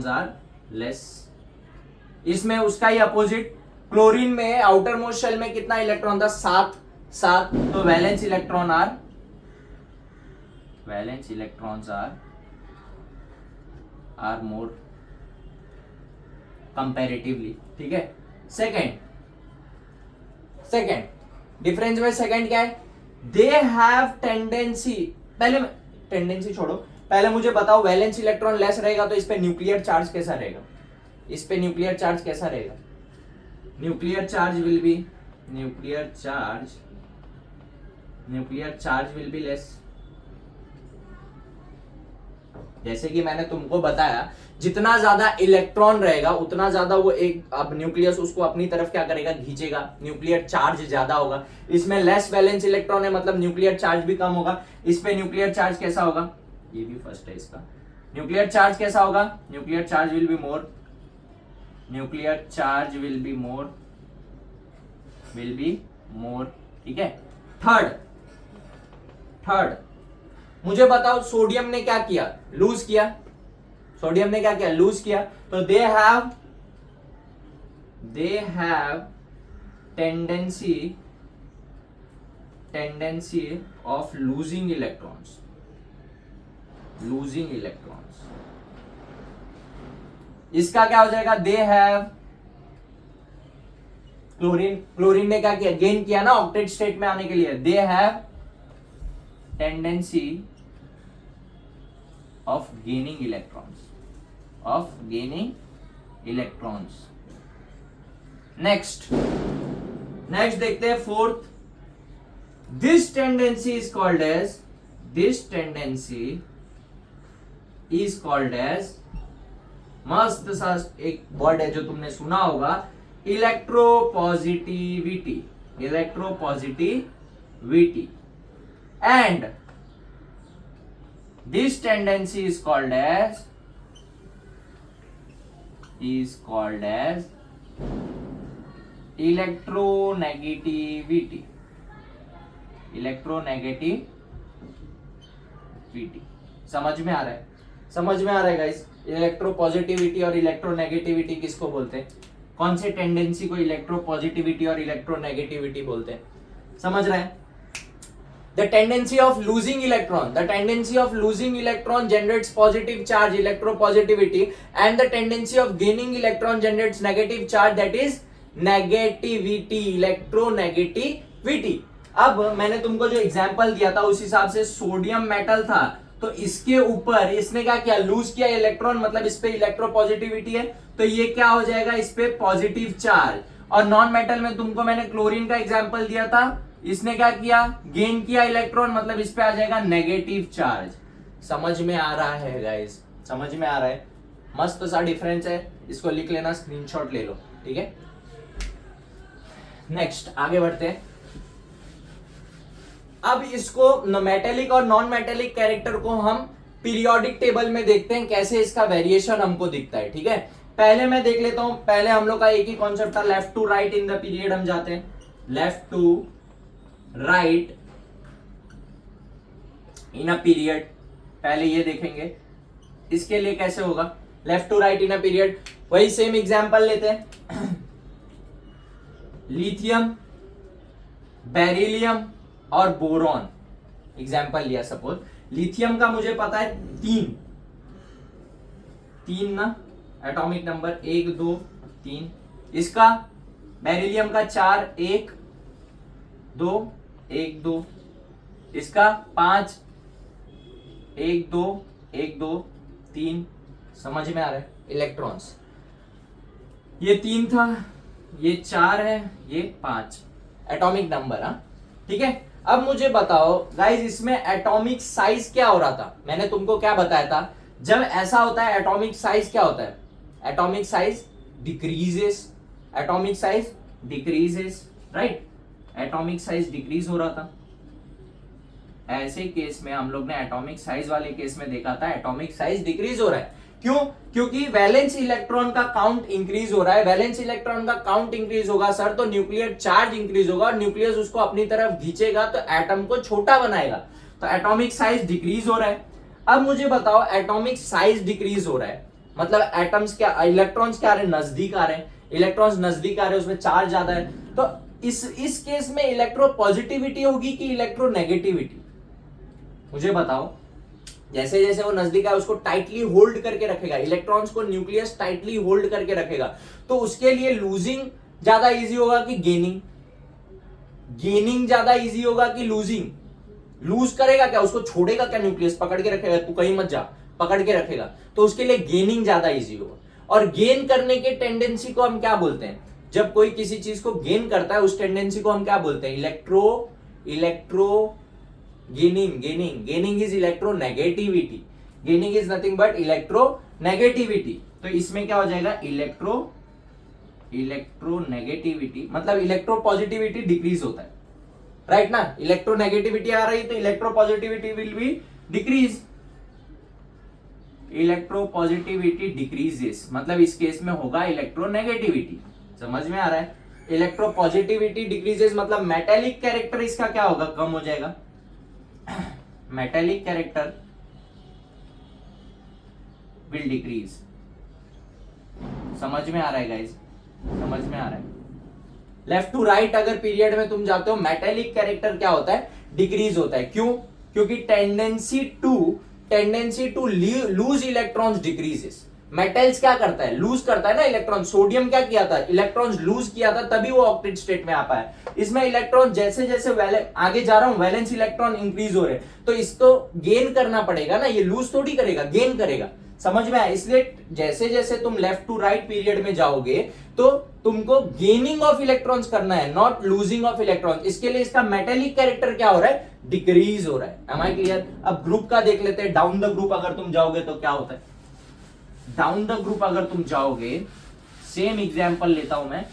are less. इसमें उसका ही अपोजिट, क्लोरीन में आउटर मोस्ट शेल में कितना इलेक्ट्रॉन था? 7। तो valence electrons are more comparatively, ठीक है? सेकंड डिफरेंस में सेकंड क्या है? They have tendency. पहले टेंडेंसी छोड़ो, पहले मुझे बताओ वैलेंस इलेक्ट्रॉन लेस रहेगा तो इस पे न्यूक्लियर चार्ज कैसा रहेगा? इस पे न्यूक्लियर चार्ज कैसा रहेगा? Nuclear charge will be less. जैसे कि मैंने तुमको बताया, जितना ज्यादा इलेक्ट्रॉन रहेगा उतना ज्यादा वो एक अब न्यूक्लियस उसको अपनी तरफ क्या करेगा? खींचेगा। न्यूक्लियर चार्ज ज्यादा होगा। इसमें लेस वैलेंस इलेक्ट्रॉन है, मतलब न्यूक्लियर चार्ज भी कम होगा। इस पे न्यूक्लियर चार्ज कैसा होगा? ये भी फर्स्ट है इसका। न्यूक्लियर चार्ज कैसा होगा? Nuclear charge will be more, ठीक है? थर्ड मुझे बताओ, सोडियम ने क्या किया? लूज किया। सोडियम ने क्या किया? लूज किया। तो दे have tendency of losing electrons. इसका क्या हो जाएगा? दे हैव, क्लोरीन ने क्या किया? गेन किया ना ऑक्टेट स्टेट में आने के लिए। दे have tendency of gaining electrons। Next देखते हैं fourth. this tendency is called as मस्त सा एक वर्ड है जो तुमने सुना होगा, electropositivity. and this tendency is called as electronegativity। समझ में आ रहा है गाइस? इलेक्ट्रोपॉजिटिविटी और इलेक्ट्रोनेगेटिविटी किसको बोलते हैं? कौन से टेंडेंसी को इलेक्ट्रोपॉजिटिविटी और इलेक्ट्रोनेगेटिविटी बोलते हैं? समझ रहे हैं? The tendency of losing electron generates positive charge, electropositivity, and the tendency of gaining electron generates negative charge, that is negativity, electronegativity। अब मैंने तुमको जो एग्जांपल दिया था उस हिसाब से सोडियम मेटल था, तो इसके ऊपर इसने क्या किया? लूज किया इलेक्ट्रॉन, मतलब इस पे इलेक्ट्रोपॉजिटिविटी है, तो ये क्या हो जाएगा? इस पे पॉजिटिव चार्ज। और नॉन मेटल में तुमको मैंने क्लोरीन का एग्जांपल दिया था, इसने क्या किया? गेन किया इलेक्ट्रॉन, मतलब इस पे आ जाएगा नेगेटिव चार्ज। समझ में आ रहा है गाइस? समझ में आ रहा है? मस्त सा डिफरेंस है, इसको लिख लेना, स्क्रीनशॉट ले लो, ठीक है? नेक्स्ट आगे बढ़ते हैं। अब इसको मेटेलिक और नॉन मेटेलिक कैरेक्टर को हम पीरियोडिक टेबल में देखते हैं कैसे इसका वेरिएशन हमको दिखता है, ठीक है। पहले मैं देख लेता हूं, पहले हम लोग का एक ही कॉन्सेप्ट था, left to right in the period. हम जाते हैं left to right in a period, पहले ये देखेंगे इसके लिए कैसे होगा left to right in a period. वही सेम एग्जांपल लेते हैं लिथियम, बेरिलियम और बोरॉन एग्जांपल लिया। सपोज लिथियम का मुझे पता है तीन ना एटॉमिक नंबर, 1 2 3। इसका बेरिलियम का 4 1 2 1 2। इसका 5 1 2 1 2 3। समझ में आ रहा है? इलेक्ट्रॉन्स ये 3 था, ये 4 है, ये 5 एटॉमिक नंबर। हाँ ठीक है। अब मुझे बताओ गाइस, इसमें एटॉमिक साइज क्या हो रहा था? मैंने तुमको क्या बताया था, जब ऐसा होता है एटॉमिक साइज क्या होता है? Atomic size decreases, atomic size decreases, right. Atomic size decrease हो रहा था। ऐसे केस में हम लोग ने एटॉमिक साइज वाले केस में देखा था एटॉमिक साइज डिक्रीज हो रहा है। क्यों? क्योंकि वैलेंस इलेक्ट्रॉन का काउंट इंक्रीज हो रहा है। वैलेंस इलेक्ट्रॉन का काउंट इंक्रीज होगा सर तो न्यूक्लियर चार्ज इंक्रीज होगा, और न्यूक्लियस उसको अपनी तरफ खींचेगा तो एटम को छोटा बनाएगा, तो एटॉमिक साइज डिक्रीज हो रहा है। अब मुझे बताओ एटॉमिक साइज डिक्रीज हो रहा है मतलब एटम्स क्या, इलेक्ट्रॉन्स क्या आ रहे हैं? नजदीक आ रहे हैं। इलेक्ट्रॉन्स नजदीक आ रहे हैं, उसमें चार्ज ज्यादा है। तो इस केस में इलेक्ट्रो पॉजिटिविटी होगी कि इलेक्ट्रो नेगेटिविटी? मुझे बताओ। जैसे जैसे वो नजदीक है उसको टाइटली होल्ड करके रखेगा, इलेक्ट्रॉन्स को न्यूक्लियस टाइटली होल्ड करके रखेगा, तो उसके लिए लूजिंग ज्यादा इजी होगा कि गेनिंग? गेनिंग ज्यादा इजी होगा कि लूजिंग? लूज करेगा क्या? उसको छोड़ेगा क्या? न्यूक्लियस पकड़ के रखेगा, तू कहीं मत जा, पकड़ के रखेगा, तो उसके लिए गेनिंग ज्यादा इजी होगा। और गेन करने के टेंडेंसी को हम क्या बोलते हैं? जब कोई किसी चीज को गेन करता है उस टेंडेंसी को हम क्या बोलते हैं? Electro gaining is electronegativity. Gaining is nothing but electronegativity. तो इसमें क्या हो जाएगा? इलेक्ट्रोनेगेटिविटी मतलब इलेक्ट्रो पॉजिटिविटी डिक्रीज होता है, राइट ना। इलेक्ट्रोनेगेटिविटी आ रही तो electro positivity will be decrease. Electro positivity decreases मतलब इस केस में होगा इलेक्ट्रोनेगेटिविटी। समझ में आ रहा है? इलेक्ट्रो पॉजिटिविटी डिक्रीजेस मतलब मेटेलिक कैरेक्टर इसका क्या होगा? कम हो जाएगा। Metallic character will decrease. समझ में आ रहा है गाइस? समझ में आ रहा है? लेफ्ट टू राइट अगर पीरियड में तुम जाते हो मेटेलिक कैरेक्टर क्या होता है? डिक्रीज होता है। क्यों? क्योंकि tendency to lose electrons decreases. Metals क्या करता है? लूज करता है ना इलेक्ट्रॉन। सोडियम क्या किया था? इलेक्ट्रॉन्स लूज किया था, तभी वो ऑक्टेट स्टेट में आ पाया। इसमें इलेक्ट्रॉन जैसे जैसे आगे जा रहा हूं वैलेंस इलेक्ट्रॉन इंक्रीज हो रहे, तो इसको गेन करना पड़ेगा ना, ये लूज थोड़ी करेगा, गेन करेगा। समझ में आया? इसलिए जैसे जैसे तुम लेफ्ट टू राइट पीरियड में जाओगे तो तुमको गेनिंग ऑफ इलेक्ट्रॉन्स करना है, नॉट लूजिंग ऑफ इलेक्ट्रॉन्स। इसके लिए इसका मेटेलिक कैरेक्टर क्या हो रहा है? डिक्रीज हो रहा है। Am I clear? अब ग्रुप का देख लेते हैं। डाउन द ग्रुप अगर तुम जाओगे तो क्या होता है? डाउन द ग्रुप अगर तुम जाओगे, सेम एग्जांपल लेता हूं मैं।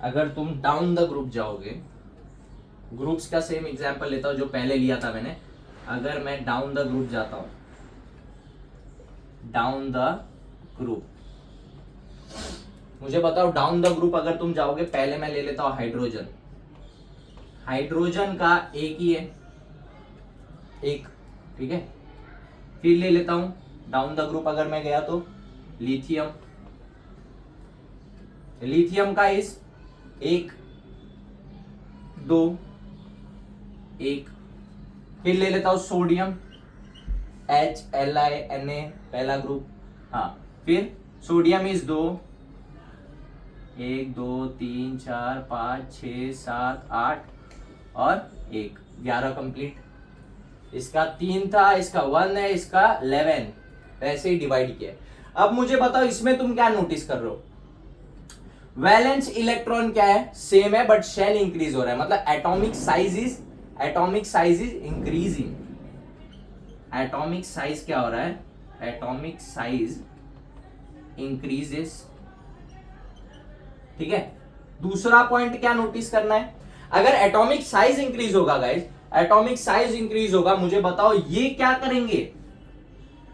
अगर तुम डाउन द ग्रुप जाओगे, ग्रुप्स का सेम एग्जांपल लेता हूं जो पहले लिया था मैंने। अगर मैं डाउन द ग्रुप जाता हूं, डाउन द ग्रुप, मुझे बताओ डाउन द ग्रुप अगर तुम जाओगे, पहले मैं ले लेता हूं हाइड्रोजन। हाइड्रोजन का एक ही है, एक, ठीक है। फिर ले लेता हूं डाउन द ग्रुप अगर मैं गया तो लिथियम। लिथियम का इस 1 2 1। फिर ले लेता हूं सोडियम, HLi Na पहला ग्रुप। हाँ, फिर सोडियम इज 2 1 2 3 4 5 6 7 8 और 1 11 कंप्लीट। इसका 3 था, इसका 1 है, इसका 11, वैसे ही डिवाइड किया। अब मुझे बताओ इसमें तुम क्या नोटिस कर रहे हो? वैलेंस इलेक्ट्रॉन क्या है? सेम है बट शेल इंक्रीज हो रहा है, मतलब atomic size is increasing. Atomic size क्या हो रहा है? एटॉमिक साइज इंक्रीजेस, ठीक है। दूसरा पॉइंट क्या नोटिस करना है? अगर एटॉमिक साइज इंक्रीज होगा गाइस, एटॉमिक साइज इंक्रीज होगा। मुझे बताओ ये क्या करेंगे,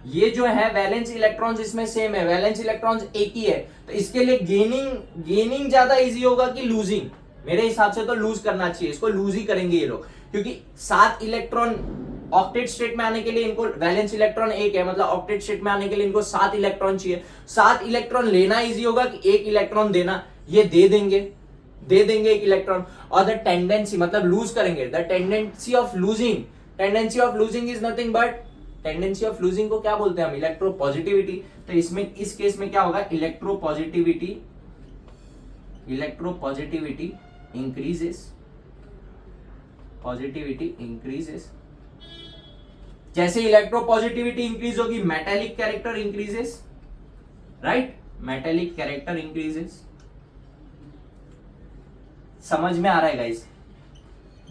ये जो है वैलेंस इलेक्ट्रॉन्स इसमें सेम है, वैलेंस इलेक्ट्रॉन्स एक ही है, तो इसके लिए गेनिंग ज्यादा इजी होगा कि लूजिंग? मेरे हिसाब से तो लूज करना चाहिए, इसको लूज ही करेंगे ये लोग, क्योंकि 7 इलेक्ट्रॉन ऑक्टेट स्टेट में आने के लिए इनको, वैलेंस इलेक्ट्रॉन एक है मतलब ऑक्टेट स्टेट में आने के लिए इनको 7 इलेक्ट्रॉन चाहिए। 7 इलेक्ट्रॉन लेना इजी होगा कि एक इलेक्ट्रॉन देना? ये दे देंगे एक इलेक्ट्रॉन। और द टेंडेंसी मतलब लूज करेंगे, the tendency of losing is nothing but, tendency of losing को क्या बोलते हैं हम? इलेक्ट्रोपॉजिटिविटी। तो इसमें इस केस में क्या होगा? Electropositivity increases. जैसे इलेक्ट्रोपॉजिटिविटी इंक्रीज होगी metallic character increases, right? Metallic character increases. समझ में आ रहा है गाइस?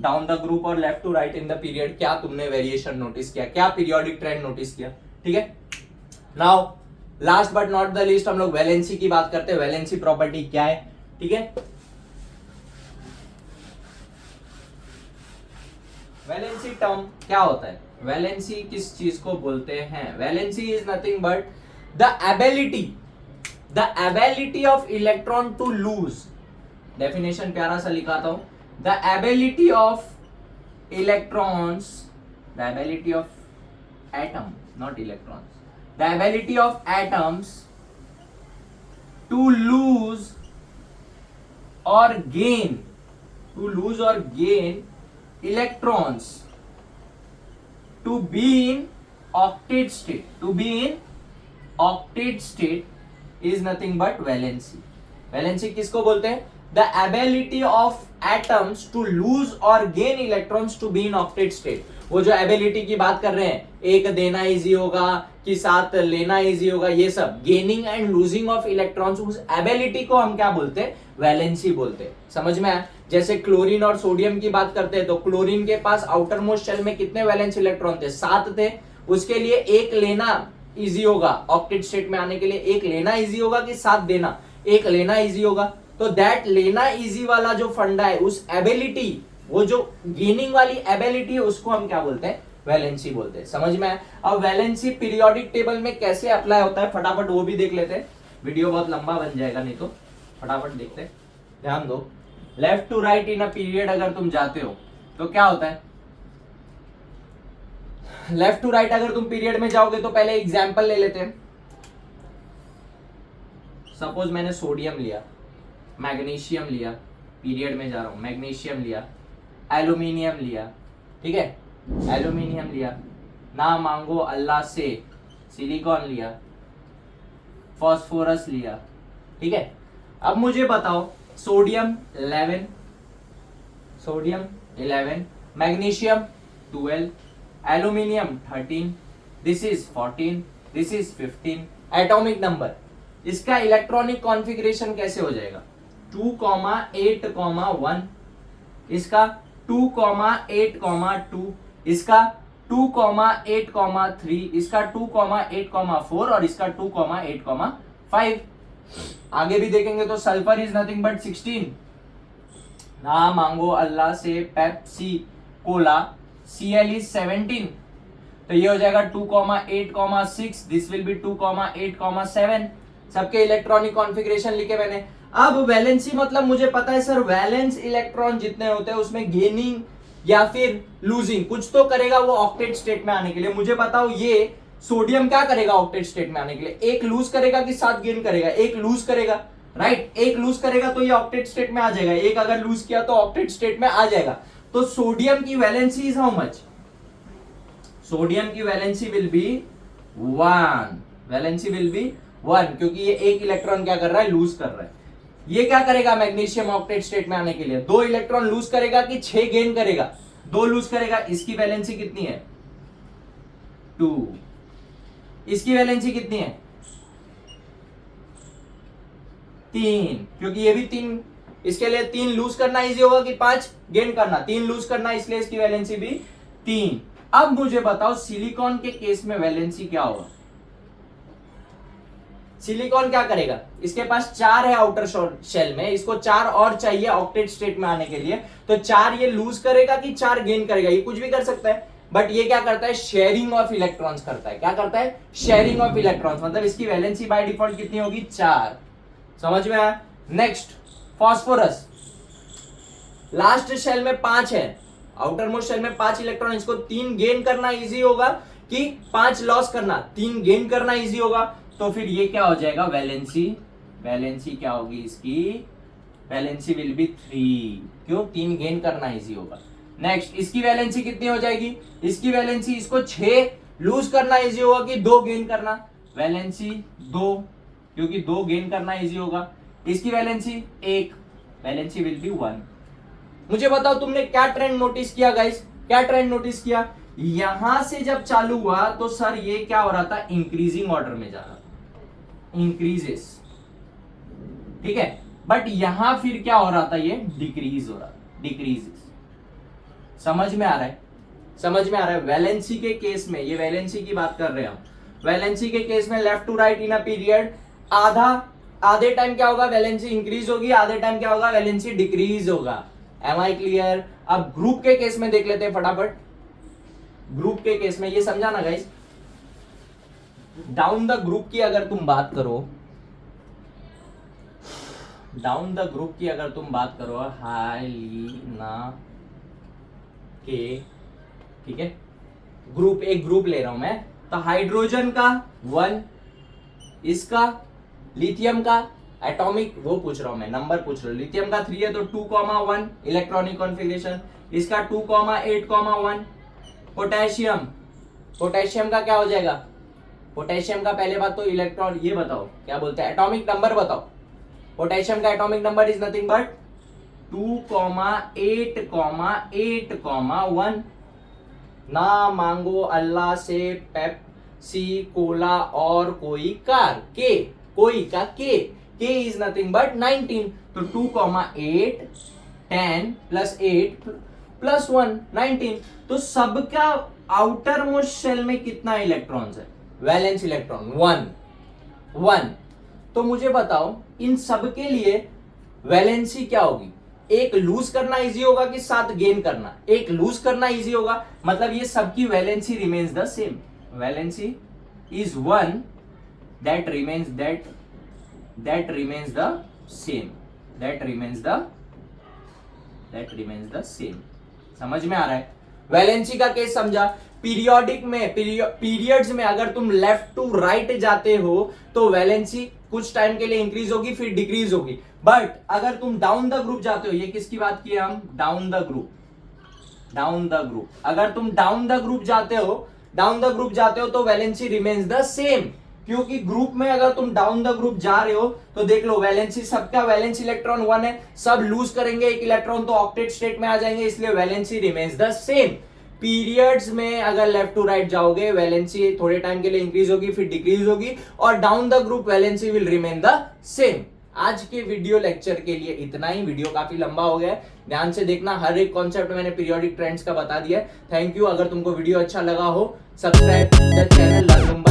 डाउन द ग्रुप और left to right in the period क्या तुमने वेरिएशन नोटिस किया, क्या पीरियोडिक ट्रेंड नोटिस किया? ठीक है, now last but not the least हम लोग वैलेंसी की बात करते हैं। वैलेंसी प्रॉपर्टी क्या है? ठीक है, वैलेंसी टर्म क्या होता है? वैलेंसी किस चीज को बोलते हैं? Valency is nothing but the ability of electron to lose. Definition प्यारा सा लिखाता हूं, the ability of electrons, the ability of atom not electrons, the ability of atoms to lose और gain electrons to be in octet state is nothing but valency. Valency किसको बोलते हैं? The ability of atoms to lose or gain electrons to be in octet state. वो जो ability की बात कर रहे हैं, एक देना इजी होगा कि 7 लेना इजी होगा, ये सब gaining and losing of electrons, उस एबिलिटी को हम क्या बोलते हैं? वैलेंसी बोलते हैं। समझ में आया? जैसे क्लोरीन और सोडियम की बात करते हैं तो क्लोरीन के पास आउटर मोस्ट शेल में कितने वैलेंस इलेक्ट्रॉन थे? 7 थे। उसके लिए एक लेना इजी होगा, ऑक्टेट स्टेट में आने के लिए एक लेना इजी होगा कि 7 देना? एक लेना इजी होगा। तो दैट लेना इजी वाला जो फंडा है, उस एबिलिटी, वो जो गेनिंग वाली एबिलिटी है, उसको हम क्या बोलते हैं? वैलेंसी बोलते हैं। समझ में आया? अब वैलेंसी पीरियोडिक टेबल में कैसे अप्लाई होता है फटाफट वो भी देख लेते हैं, वीडियो बहुत लंबा बन जाएगा नहीं तो फटाफट देखते हैं। ध्यान दो, left to right in a period अगर तुम जाते हो तो क्या होता है? लेफ्ट टू राइट अगर तुम पीरियड में जाओगे तो पहले एग्जांपल ले लेते हैं। सपोज मैंने सोडियम लिया, मैग्नीशियम लिया, पीरियड में जा रहा हूं, मैग्नीशियम लिया, एल्यूमिनियम लिया, ठीक है, एल्यूमिनियम लिया, ना मांगो अल्लाह से सिलिकॉन लिया, फास्फोरस लिया, ठीक है। अब मुझे बताओ sodium 11, magnesium 12, aluminium 13, this is 14, this is 15, atomic number. इसका इलेक्ट्रॉनिक कॉन्फ़िगरेशन कैसे हो जाएगा? 2,8,1, इसका 2,8,2, इसका 2,8,3, इसका 2,8,4 और इसका 2,8,5। आगे भी देखेंगे तो सल्फर इज नथिंग बट 16, ना मांगो अल्लाह से पेप्सी कोला, Cl इज 17, तो ये हो जाएगा 2,8,6, दिस विल बी 2,8,7। सबके इलेक्ट्रॉनिक कॉन्फ़िगरेशन लिखे मैंने। अब वैलेंसी मतलब मुझे पता है सर, वैलेंस इलेक्ट्रॉन जितने होते हैं उसमें गेनिंग या फिर लूजिंग कुछ तो करेगा वो ऑक्टेट स्टेट में आने के लिए। मुझे बताओ ये सोडियम क्या करेगा ऑक्टेट स्टेट में आने के लिए? एक लूज करेगा कि 7 गेन करेगा? एक लूज करेगा, राइट? एक लूज करेगा तो ये ऑक्टेट स्टेट में आ जाएगा, एक अगर लूज किया तो ऑक्टेट स्टेट में आ जाएगा। तो सोडियम की valency is how much? Sodium की valency will be 1, valency will be 1, क्योंकि ये एक इलेक्ट्रॉन क्या कर रहा है? लूज कर रहा है। ये क्या करेगा मैग्नीशियम ऑक्टेट स्टेट में आने के लिए? 2 इलेक्ट्रॉन लूज करेगा कि 6 गेन करेगा? 2 लूज करेगा। इसकी वैलेंसी कितनी है? 2। इसकी वैलेंसी कितनी है? 3, क्योंकि ये भी 3, इसके लिए 3 लूज करना इजी होगा कि 5 गेन करना? 3 लूज करना, इसलिए इसकी वैलेंसी भी 3। अब मुझे बताओ सिलिकॉन के केस में वैलेंसी क्या होगा? सिलिकॉन क्या करेगा, इसके पास 4 है आउटर शेल में, इसको 4 और चाहिए ऑक्टेट स्टेट में आने के लिए, तो 4 ये लूज करेगा कि 4 गेन करेगा, ये कुछ भी कर सकता है, बट ये क्या करता है, शेयरिंग ऑफ इलेक्ट्रॉन्स करता है। क्या करता है, शेयरिंग ऑफ इलेक्ट्रॉन्स, मतलब इसकी वैलेंसी बाय डिफॉल्ट कितनी होगी, 4। समझ में आया। नेक्स्ट फास्फोरस, लास्ट शेल में 5 है, आउटर मोस्ट शेल में 5 इलेक्ट्रॉन, इसको 3 गेन करना इजी होगा कि 5 लॉस करना, 3 गेन करना इजी होगा, तो फिर ये क्या हो जाएगा, वैलेंसी क्या होगी इसकी, वैलेंसी विल बी 3, क्यों, 3 गेन करना इजी होगा। नेक्स्ट इसकी वैलेंसी कितनी हो जाएगी, इसकी वैलेंसी, इसको 6 लूज करना इजी होगा कि 2 गेन करना, वैलेंसी 2, क्योंकि 2 गेन करना इजी होगा। इसकी वैलेंसी 1, वैलेंसी विल बी 1। मुझे बताओ तुमने क्या ट्रेंड नोटिस किया गाइस, क्या ट्रेंड नोटिस किया, यहां से जब चालू हुआ तो सर ये क्या हो रहा था, इंक्रीजिंग ऑर्डर में जा रहा था, इंक्रीजेस, ठीक है, बट यहां फिर क्या हो रहा था, ये डिक्रीज हो रहा था, डिक्रीजेस। समझ में आ रहा है, समझ में आ रहा है। वैलेंसी के केस में, ये वैलेंसी की बात कर रहे हैं हम, वैलेंसी के केस में left to right in a period, आधे टाइम क्या होगा, वैलेंसी इंक्रीज होगी, आधे टाइम क्या होगा, वैलेंसी डिक्रीज होगा। Am I clear. अब ग्रुप के केस में देख लेते हैं फटाफट, ग्रुप के केस में ये समझा ना गाइस, डाउन द ग्रुप की अगर तुम बात करो, डाउन द ग्रुप की अगर तुम बात करो, हाइलीना के, ठीक है, ग्रुप, एक ग्रुप ले रहा हूं मैं, तो हाइड्रोजन का 1, इसका लिथियम का एटॉमिक, वो पूछ रहा हूं मैं, नंबर पूछ रहा हूं, लिथियम का 3 है तो 2,1 इलेक्ट्रॉनिक कॉन्फ़िगरेशन, इसका 2,8,1। पोटेशियम, पोटेशियम का क्या हो जाएगा, पोटेशियम का पहले बात तो इलेक्ट्रॉन, ये बताओ क्या बोलते हैं, एटॉमिक नंबर बताओ, पोटेशियम का atomic number is nothing but 2,8,1। ना मांगो अल्लाह से पेप्सी कोला और कोई कार, के, कोई का के इज नथिंग बट 19, तो 2,8 10 प्लस 8 प्लस 1 19, तो सबका आउटर मोस्ट शेल में कितना इलेक्ट्रॉन्स है, वैलेंस इलेक्ट्रॉन 1। तो मुझे बताओ इन सब के लिए वैलेंसी क्या होगी, एक लूज करना इजी होगा कि 7 गेन करना, एक लूज करना इजी होगा, मतलब ये सबकी valency remains the same, valency is 1, that remains the same. समझ में आ रहा है। वैलेंसी का केस समझा। पीरियोडिक में, पीरियड्स में अगर तुम लेफ्ट टू राइट जाते हो तो वैलेंसी कुछ टाइम के लिए इंक्रीज होगी फिर डिक्रीज होगी, बट अगर तुम डाउन द ग्रुप जाते हो, ये किसकी बात की है हम, डाउन द ग्रुप, अगर तुम डाउन द ग्रुप जाते हो तो वैलेंसी रिमेन्स द सेम, क्योंकि ग्रुप में अगर तुम डाउन द ग्रुप जा रहे हो तो देख लो वैलेंसी, सबका वैलेंसी इलेक्ट्रॉन 1 है, सब लूज करेंगे एक इलेक्ट्रॉन तो ऑक्टेट स्टेट में आ जाएंगे, इसलिए valency remains the same. Periods में अगर लेफ्ट टू राइट जाओगे वैलेंसी थोड़े टाइम के लिए इंक्रीज होगी फिर डिक्रीज होगी, और down the group valency will remain the same. आज के वीडियो लेक्चर के लिए इतना ही, वीडियो काफी लंबा हो गया, ध्यान से देखना, हर एक कॉन्सेप्ट मैंने पीरियोडिक ट्रेंड्स का बता दिया। Thank you. अगर तुमको वीडियो अच्छा लगा हो, सब्सक्राइब द चैनल लर्न